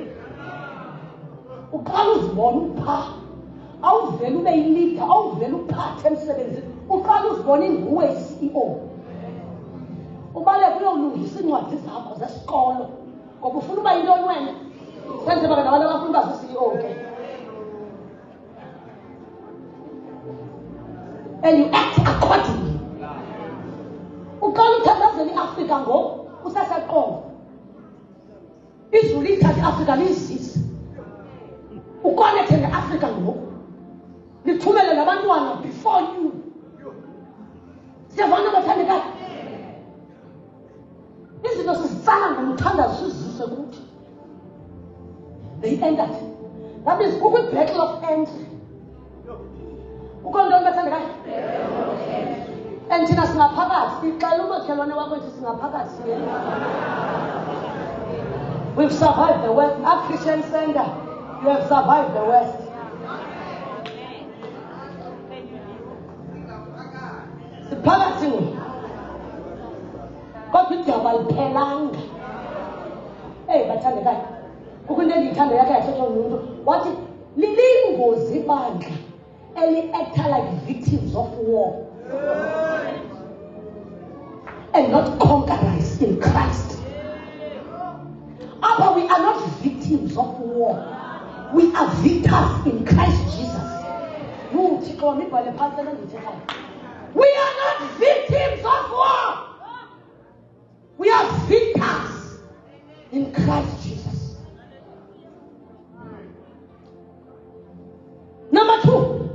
Uqala uzibona upha. Awuvele ube yilida, awuvele uphathe emsebenzini. Uqala uzibona inguwe i-CEO. Ubaleka uyolungisa iincwadi zakho zesikolo. Ngoba ufuna uba yintoni wena? Senze baka nabantu abafuna uba si-CEO ke. And you act accordingly. Uqala uthandazela iAfrika ngoku usaseqolo. Izulu lithatha iAfrika lizise. Ukonekte neAfrika ngoku. Lithumele labantwana before you. Siyavana bathandekayo. Izinto sizitsala ngomthandazo sizise kuthi. They end that. That means kukho battle of ends. Ukho ntoni bathandekayo? And thina singaphakathi. Ixela umakhelwane wakho ethi singaphakathi. We've survived the West. Our Christian Center, you have survived the West. Siphakathi ngoku. Kodwa idyaba aliphelanga. Bathandekayo. Kukho into endiyithanda yakhe yathethwa ngumntu. Wathi liyingozi ibandla eli-acta like victims of war. And not conquerors in Christ. But we are not victims of war. We are victors in Christ Jesus. We are not victims of war. We are victors in Christ Jesus. Number 2,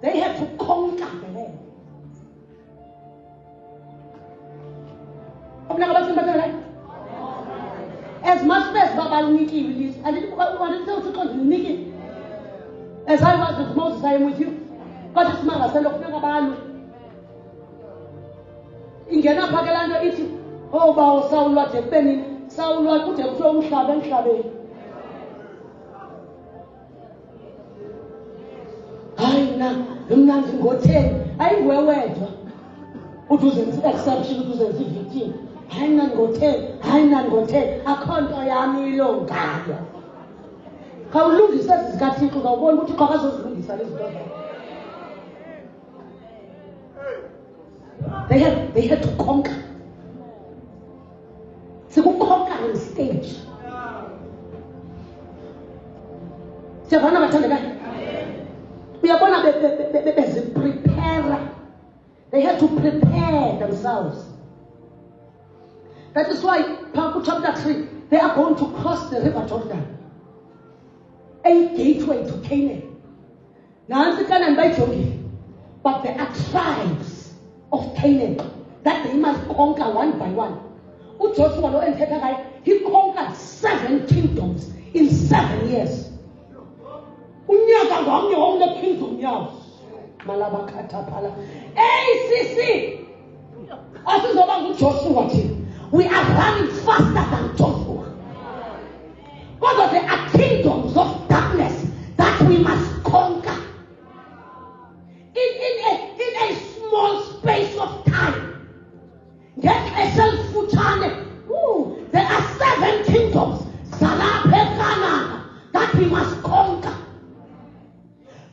they had to conquer the land. As much as Baba Niki released, I didn't tell to call Niki. As I was with Moses, I am with you. God is man, I said, look, ingena phakelanda ithi oba usawulwa jepeni sawulwa kude kuthiwa umhlaba emhlabeni. Hayi mna ngingothe ayinguwe wedwa uthi uzenza exception uthi uzenza victim. Hayi mna ngothe akho nto yami ilongayo. Khawulungisa zikaThixo ngawubona ukuthi xa kazozilungisa lezi zinto. They had to conquer. So who conquering stage? Siyavana bathandekayo. Uyabona prepare. They had to prepare themselves. That is why chapter 3, they are going to cross the river Jordan. A gateway to Canaan. Now Canaan by Jordan, but there are tribes of Canaan that they must conquer one by one. Joshua, he conquered 7 kingdoms in 7 years. The kingdom ACC. We are running faster than Joshua. Because there are kingdoms of darkness that we must conquer in a small space of time. There are 7 kingdoms that we must conquer.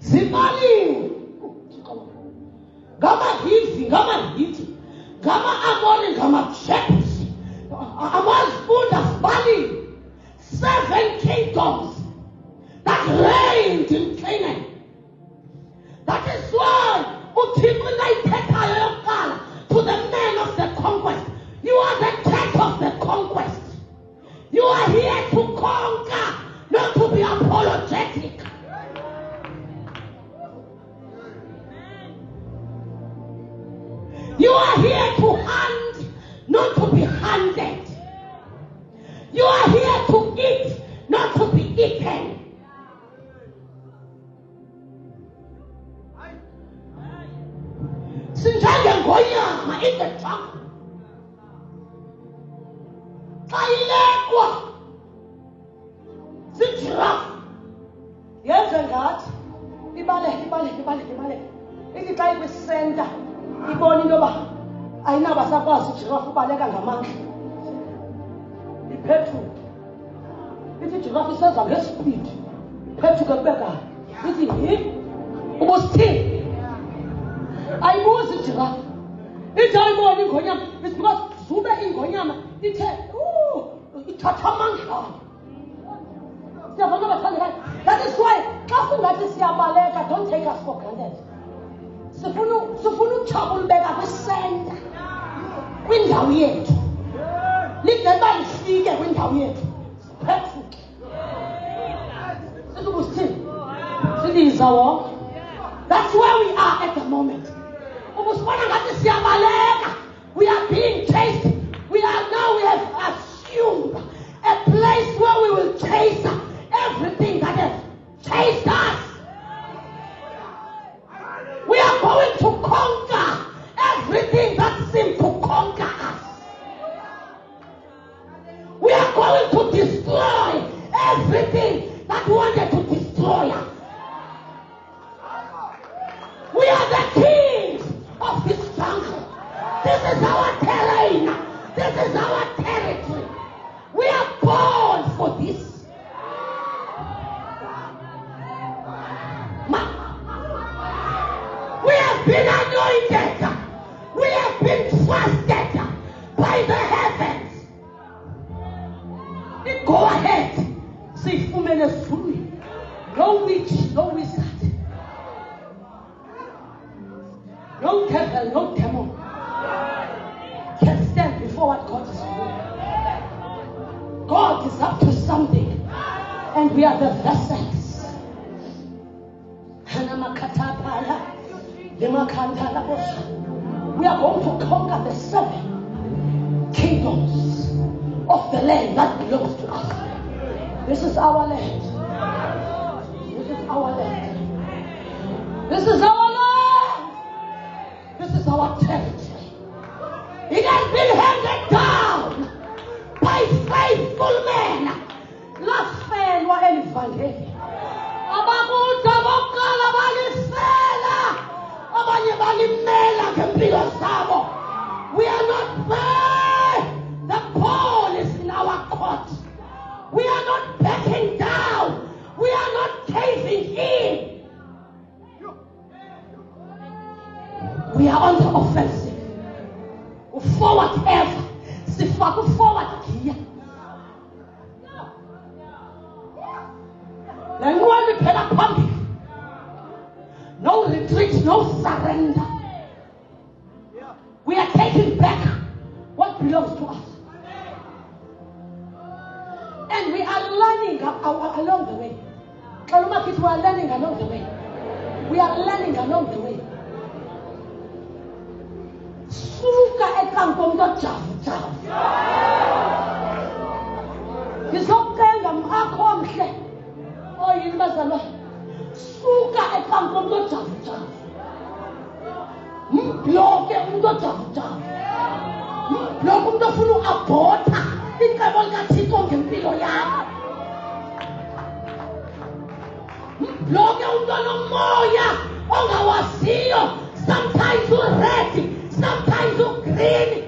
Zimali, Gama Hivi, Gama Amori, Gama Shepherds, Amas Buddha's Bali, 7 kingdoms that reigned in Canaan. That is why to the men of the conquest, you are the church of the conquest. You are here to conquer, not to be apologetic. You are here to hand, not to be handed. You are here to eat, not to be eaten. Sinjanga ngoyama in the trunk. Kayilekwa. Sijiraf. Yenze ngathi ibale. Ithi xa ikwisenta ibona into yoba ayinabasakwazi ijirafu ubaleka ngamandla. Iphethuke. Ithi ijirafu iseza ngesipidi. Iphethuke kubeka. Ithi ubusithini. Ayibuzi ijirafu. Ithi ayibona ingonyama. It's because zube ingonyama ithe ithatha amandla. That is why xa singathi siyabaleka, don't take us for granted. Sifuna uthabulubeka kwisenta kwindawo yethu. Ligeba lifike kwindawo yethu. Siphethuke. Sisubusithini. Siliza wonke. That's where we are at the moment. We are being chased. We have assumed a place where we will chase everything that has chased us. We are going to conquer everything that seemed to conquer us. We are going to destroy everything that wanted to destroy us. We are the kings of this jungle. This is our terrain. This is our territory. We are born for this. We have been anointed. We have been trusted by the heavens. Go ahead. Say, no witch, no wizard. No devil, no demon can stand before what God is doing. God is up to something, and we are the vessels. We are going to conquer the 7 kingdoms of the land that belongs to us. This is our land. This is our land. This is our land. This is our territory. It has been handed down by faithful men. Lafelwa elivangeli. Abakuthi abaqala balisela. Abanye balimela ngempilo zabo. We are not there. The ball is in our court. We are not backing down. We are not caving in. We are on the offensive. Forward ever. Sifaka forward gear. No retreat, no surrender. We are taking back what belongs to us. And we are learning along the way. We are learning along the way. We are learning along the way. Suka ekankomdo javu. Ngizokwenza mhakho omhle. Oyini bazalwa. Suka ekankomdo javu. Mbloke umuntu javu. Mbloke umuntu ofuna uabhotha icebo likaThixo ngempilo yakho. Mbloke umuntu onomoya ongawaziyo. Sometimes you're ready. Sometimes you're green.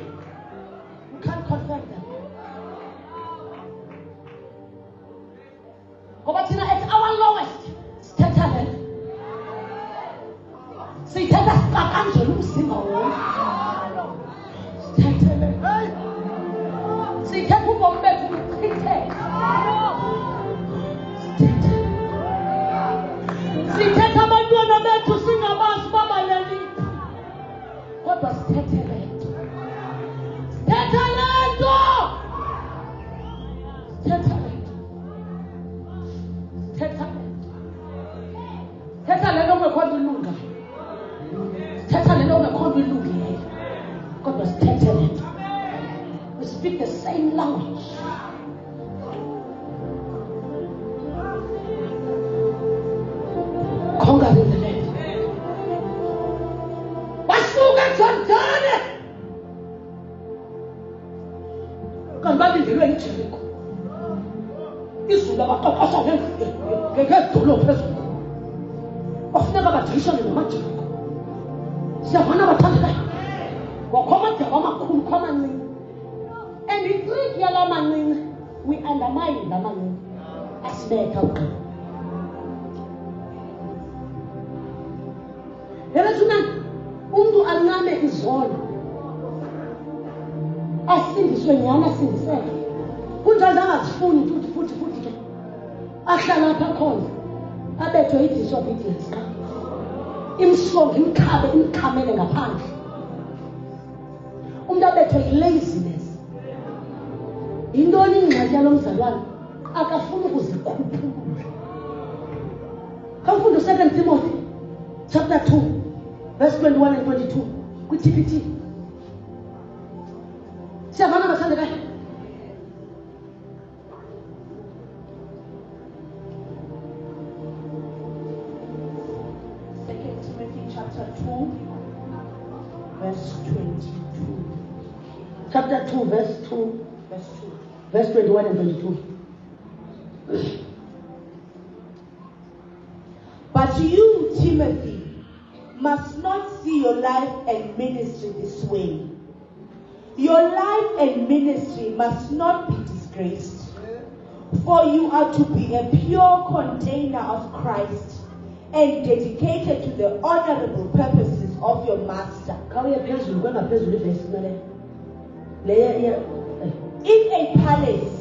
kodwa sithethe le nto. Sithethe le nto. Sithethe le nto. Sithethe le nto. Sithethe le nto ongekho ilunga. Sithethe le nto ongekho ilungileyo. Kodwa sithethe le nto. We speak the same language. Conquering the land. Basuka Jordani. Kanti balindelwe iJeriko. Izulu abaqoqosha ngedolophu phezulu. Bafuneka bajayishane namaJeriko. Siyavana bathandekayo. Wakhomada amakhulu kwamancinci. And the trick yala mancinci, we undermine la mancinci. Asibetha ugqi. Yelethuna umuntu ancame izolo. Asindiswe nyana asindiseke. Kunjani angazifuni futhi ke. Ahlala lapha khona. Abethwe i-disobedience ka. Imsongo imkhamele ngaphandle. Umuntu abethwe i-laziness. Intoni ingxaki yalo mzalwane? Akafuni ukuzikhuphula. Kafundo 2 Timothy chapter 2 verse 21 and 22 kwi-TPT. Siyavana bathandekayo.
2 Timothy chapter 2 verse 22.
Chapter 2 verse 2 verse 21 and 22.
But you, Timothy, must not see your life and ministry this way. Your life and ministry must not be disgraced, for you are to be a pure container of Christ and dedicated to the honorable purposes of your master. In a palace,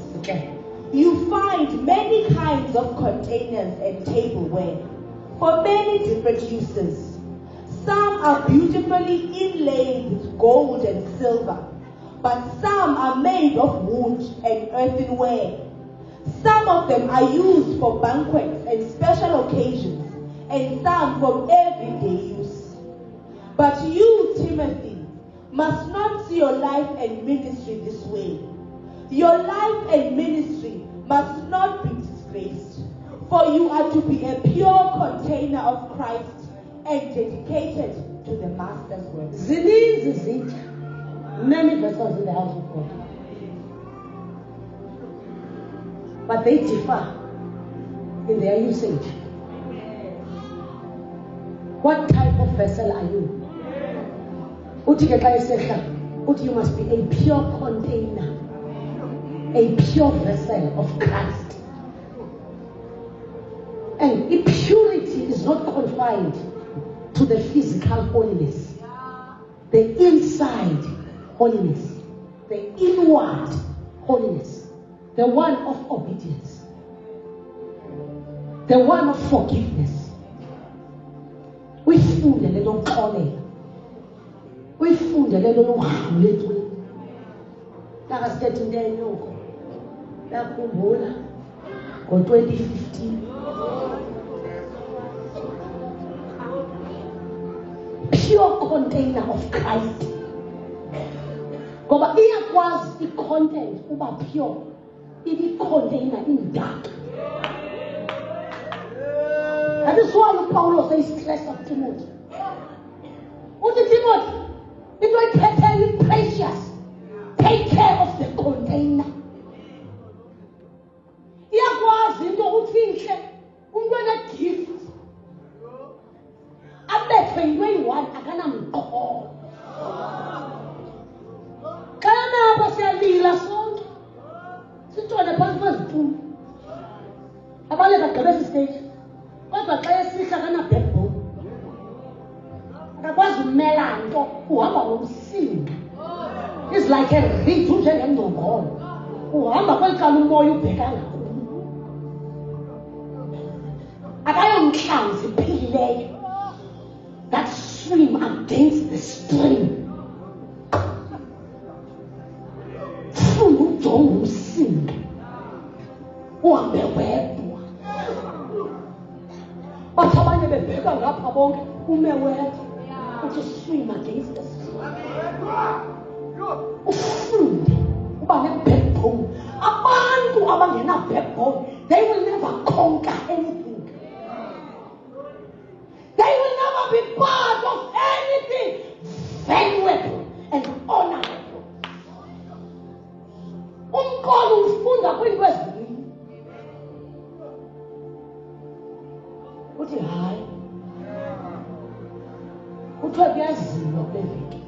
you find many kinds of containers and tableware for many different uses. Some are beautifully inlaid with gold and silver, but some are made of wood and earthenware. Some of them are used for banquets and special occasions, and some for everyday use. But you, Timothy, must not see your life and ministry this way. Your life and ministry must not be disgraced, for you are to be a pure container of Christ and dedicated to the Master's work.
Many vessels in the house of God, but they differ in their usage. What type of vessel are you? You must be a pure container, a pure vessel of Christ. And purity is not confined to the physical holiness, the inside holiness, the inward holiness, the one of obedience, the one of forgiveness. Uyifunde le lokuxolela, uyifunde le lokuhambula encwini. Nakasithethe into enyoko yakhumbula ngo-2015 pure container of Christ. Ngoba iyakwazi i-content uba pure, ibi-container indaka. That is why Paul says stress of Timothy. Uthi Timothy, into ephetheyo precious. Take care of the container. Iyakwazi into uthi inhle, umuntu ene-gift. Abethwe yinto eyi-one akanamqolo. Xa nabo siyalila sonke, sitshone phantsi kwezitulo. Abanye bagqibe esi stage. Kodwa xa esihla kana-backbone, akakwazi umela nto, uhamba ngomsinga. It's like a reed unjengengcongolo. Uhamba kweli cala umoya ubheka ngakulo. Akayomhlanzi iphilileyo that swim against the stream. uhambe wedwa. Bathi abanye bebheka ngapha bonke ume wedwa. Uthi swim against the stream. Ufunde uba ne-backbone. Abantu abangena-backbone, they will never conquer anything. They will never be part of anything valuable and honorable. Umqolo ufunda kwiinto ezininzi. Uthi hayi. Kuthiwa kuyaziwa kule veki.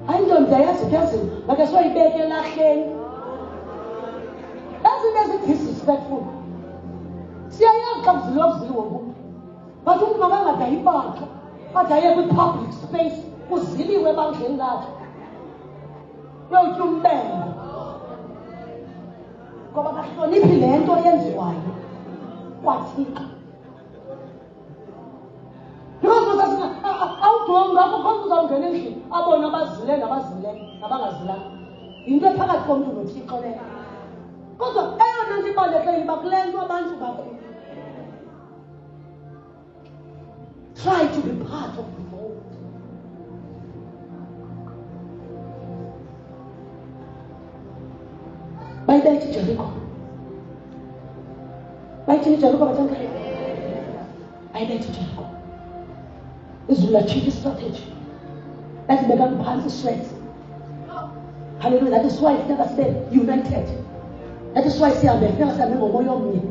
Hayi ntombi ayazi kuyaziwa. Make soyibeke elahleni. Ezinto ezi-disrespectful. Siyayazi xa kuzilwa ngoku. But umntu makangade ayibakhe. Ade aye kwi-public space. Kuziliwe ebandleni lakhe. Uyotya umbele. Ngoba kahloniphi le nto yenziwayo kwaThixo. Awudongi ngapho khona uzawungena endlini abone abazile nabangazilanga. Yinto ephakathi komntu noThixo leyo. Kodwa eyona nto ibalulekile uba kule nto abantu bakho. Try to be part of the fold. Bayibethi Jericho. Bayithi Jericho bathanda. Bayibethi Jericho. Izulu latshintsha strategy. That's the bigger pants sweat. Hallelujah. That is why it's never stay united. That is why sihambe never sihambe ngomoya omnye.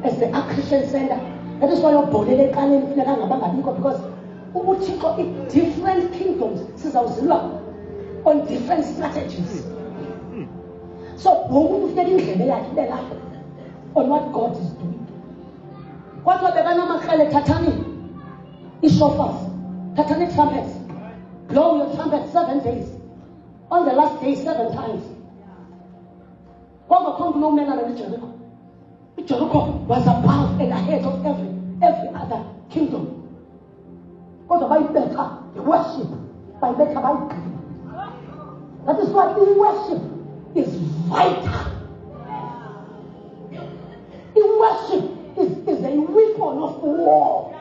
As the Christian center. That is why yobholele eqaleni kufuneka ngabangabikho because ubuthixo different kingdoms sizawuzilwa on different strategies. So wonke umuntu ufika indlebe yakhe ibe lapho on what God is doing. Kodwa bekanamakrele thathani ishofars. Tatanic trumpets. Blow your trumpet 7 days. On the last day, 7 times. What was no man in Jericho? Jericho was above and ahead of every other kingdom. What about better? The worship. By better by God. That is why in worship is vital. In worship is a weapon of war.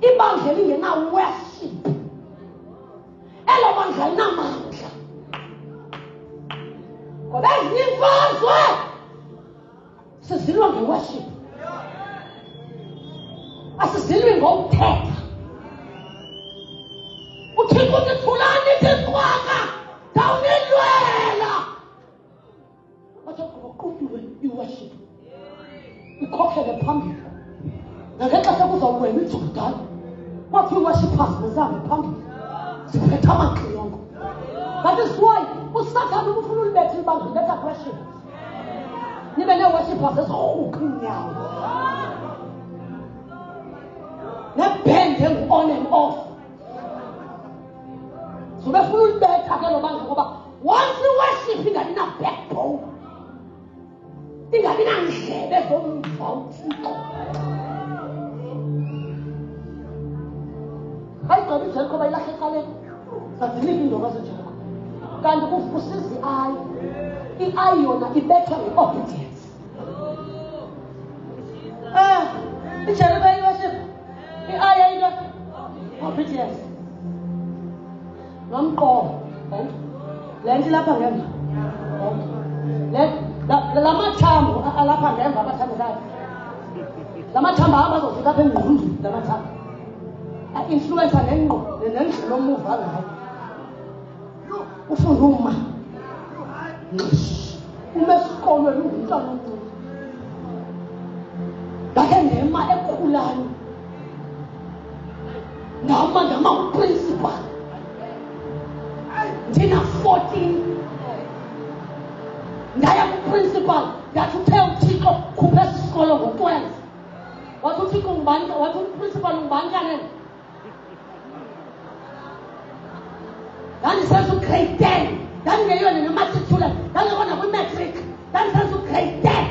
Ibandla lingena worship. Elo bandla linamandla. Ngoba ezimfazwe sizilwa nge-worship. Asizilwi ngokuthetha. Uthixo uthi thulani iziqwaka ndawunilwela. Wathi kuqudiwe i-worship. Ikhokhele phambili. Ngexesha kuzawuwela iJordani. What you worshippers bezame phambili. Siphethe amaxilongo. That is why uSathane ufuna ulibetha ibandla let us worship. Nibe ne-worshippers ezirhuqa inyawo. Ne-band engu-on and off. So befuna ulibetha ke lo bandla ngoba once i-worship ingabi na-backbone. Ingabi nandlebe zomva uThixo. Hayi gqoba iJericho bayilahle eqaleni. Sadilika indoda zaJericho. Kanti kusiza i-ayi. I-ayi yona ibethwa nge-obedience. iJericho ayi-worship. I-ayi ayilo obedience. Nomqobo. Le nto ilapha ngemva. La mathambo alapha ngemva abathandekayo. La mathambo ahamba azofika apha engqondweni la mathambo. Influencer nengqondo omuva ngayo. Ufuna uma. Uma esikolweni ungumntwana omncane. Ngake ngema ekhulani. Ngama principal. Ndina 14. Ndaya ku-principal. Ndathi uthe uThixo khupha isikolo ngo-12. Wathi uThixo ngubani? Wathi uprincipal ngubani kanene? Ndandisenza u-grade 10. Ndandingeyona nematriculate. Ndandingekona kwi-matric. Ndandisenza u-grade 10.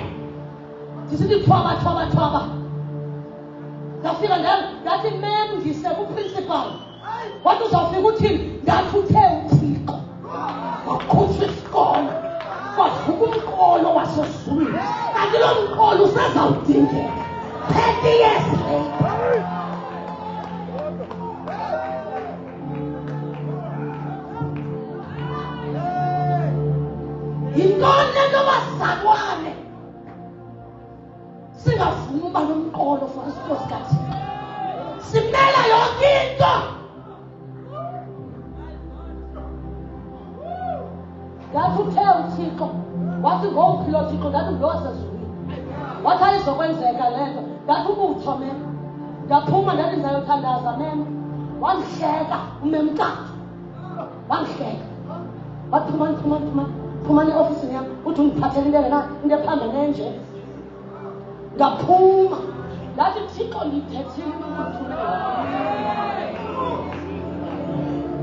Ndisithi thwaba. Ndafika ndathi mem ndise ku-principal. Wathi uzawufika uthini? Ndathi uthe uThixo wakhupha kanti lo mqolo usazawudingeka 30 years later. Yintoni le nto bazalwane singavumi uba nomqolo for isikolo sikaThixo? Simela yonke into. Ngathi uthe uThixo wathi ngowuphi lo Thixo? Ngathi lo wasezulwini. Wathi ayizokwenzeka le nto. Ngathi ubutho mem. Ngaphuma ndathi ndizayothandaza mem. Wandihleka umemkakhe. Wandihleka. Wathi phuma neofisini yam uthi undiphathele into engena into ephambene nje. Ngaphuma ndathi Thixo ndithethile ukuthumela.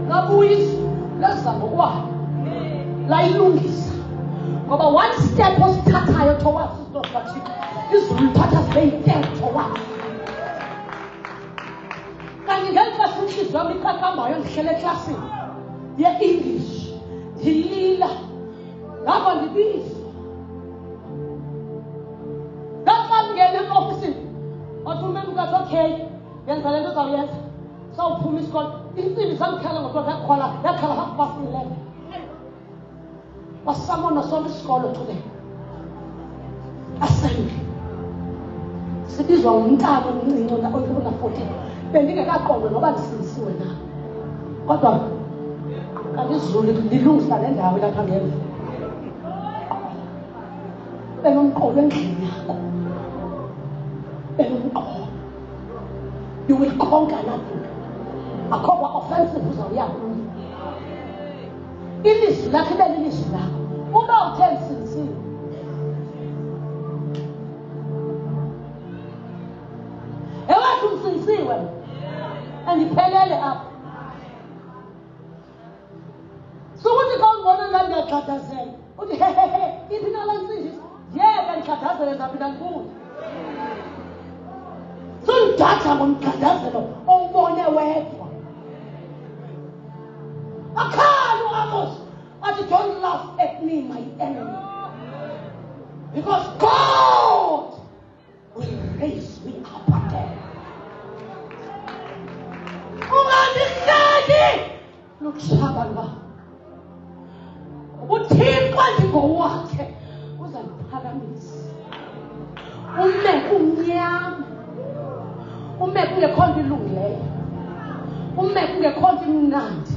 Ngabuyisa leza ngokwayo layilungisa ngoba one step osithathayo towards isikolo sikaThixo izulu liphatha zibe yi-10 towards. Kanye ngeli xesha intliziyo yam iqaqambayo ndihlele eklasini ye-English ndilila ngapha ndibizwa ngaxa ndingena eofisini wathi umemkathi okay yenza le nto uzawuyenza sawuphuma isikolo iintsimbi zamkhala ngokuba yakhala 11:30 wasamona sonke isikolo today assembly sibizwa umntana omncinci ona-14 bendingekaqondwa noba ndisindisiwe na kodwa kanti izulu lilungisa le ndawo ilapha ngemva benomqolo endlini yakho benomqolo you will conquer nothing akho kwa-offensive uzawuya kuyo ilizwi lakho ibe lilizwi lakho uba uthe lisindisiwe ewathi umsindisiwe andiphelele apha sukuthi xa ungibona ngani ndiyaxhathazela uthi hehehe iphi nalansindisa yeka ndixhathazele ndaphinda ndikuyo sundidatha ngomxhathazelo owubone wedwa akhali uAmos athi don't laugh at me my enemy because God will raise me up again. Ungandihleki lutshaba lwa uThixo ndingowakhe uzandiphakamisa ume kumnyama ume kungekho nto ilungileyo ume kungekho nto imnandi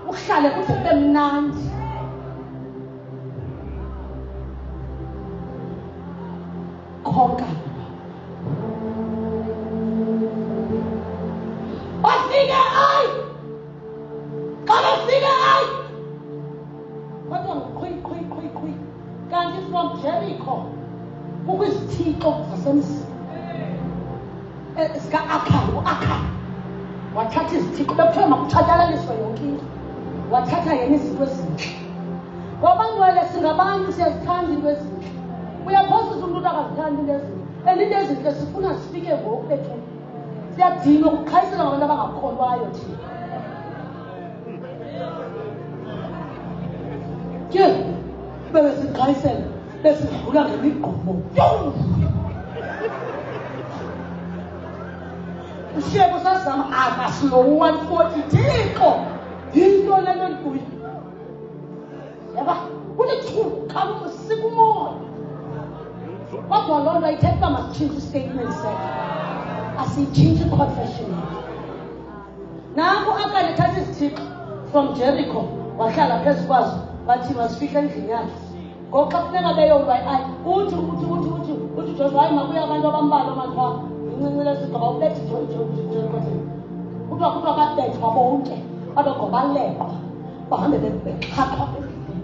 uhlale kude kube mnandi konka bafike ayi xa bafike ayi kodwa qhwi kanti from Jericho kukho izithixo zasemzini sika-Akhani u-Akhani wathatha izithixo bekuthiwa makutshatyalaliswe yonke into wathatha yena izinto ezintle ngoba ngcwele singabantu siyazithanda into ezintle uyaphosisa umntu akazithanda into ezintle and into ezintle sifuna zifike ngoku bethu siyadinga ukuqhayisela ngabantu abangakholwayo thina ke bebesiqhayisela besidlula ngemigqumo ushebo sazama akasilo 140 Thixo yinto lento ndikuyo yaba kulithulu kamusika umoya kodwa loo nto ayithetha uba masitshintshe istatement sethu asiyitshintshe iconfession yethu nanku akanye ethatha izithixo from Jericho wahlala phezu kwazo bathi masifihla endlini yakhe ngoku xa funeka beyolwa ayi uthi Joshua hayi makuye abantu abambalwa manthiwa incinci lesigaba ubethi kuthiwa babethwa bonke babegqobalekwa bahambe bexhathwa endlini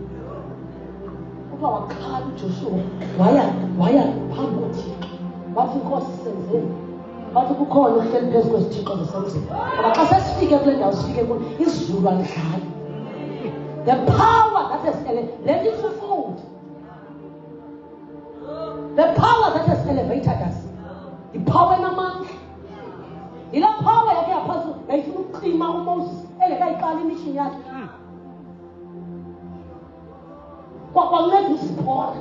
kuthiwa wakhala uJoshua waya phambi koThixo wathi Nkosi senzeni wathi kukhona uhleli phezu kwezithixo zasemzini ngoba xa sesifike kule ndawo sifike kuyo izulu alidlali the power that has let it fulfilled the power that has elevated us the power enamandla ila power yakhe yaphezulu yayifuna ukucima uMoses engekayiqali imishini yakhe kwakunceda uZipora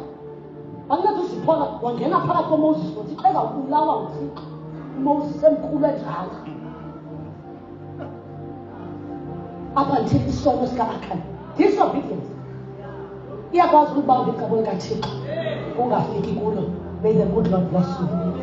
Angathi usiphola wangena phakathi koMoses uthi qeza ukulawa uThixo. uMoses emkhulu enjalo. Up until isono sikaAkhan. Disobedience. Iyakwazi ukubamba icebo likaThixo. Ungafiki kulo. May the good Lord bless you.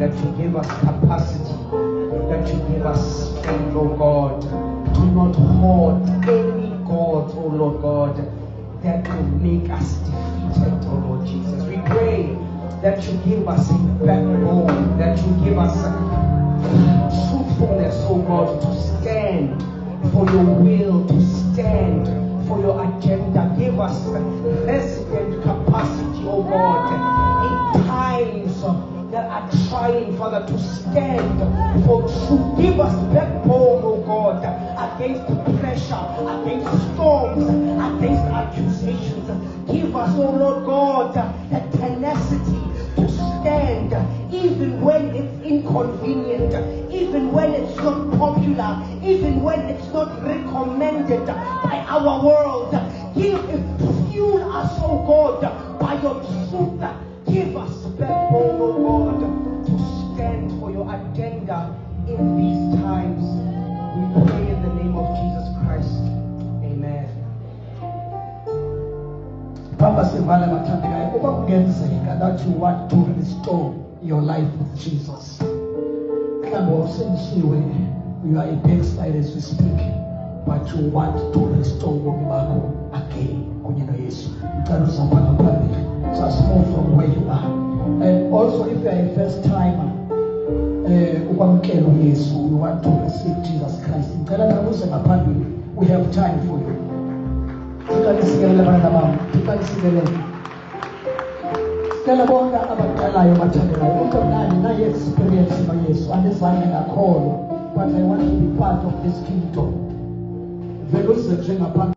that you give us capacity, that you give us strength, oh God, to not hold any gods, oh Lord God, that will make us defeated, oh Lord Jesus. We pray that you give us a backbone, that you give us truthfulness, oh God, to stand for your will to stand, for your agenda. Give us resident capacity, oh God, in times that are trying, Father, to stand for truth. Give us backbone, oh God, against pressure, against storms, against accusations. Give us, oh Lord God, the tenacity to stand even when it's inconvenient, even when it's not popular, even when it's not recommended by our world. Fuel us, oh God, by your truth. Give us backbone, oh God, to stand for your agenda in these times. We pray in the name of Jesus Christ. Amen.
Papa Sivala Matandika, over kungenzeka that you want to restore your life with Jesus. You are a backside as we speak, but you want to restore Womako again. Just move from where you are. And also, if you are a first timer, you want to receive Jesus Christ, we have time for you. Stella bonga abadalayo mathandelayo umuntu omnandi naye experience noYesu andizange ngakholwa, but I want to be part of this kingdom. Vele uze njengapha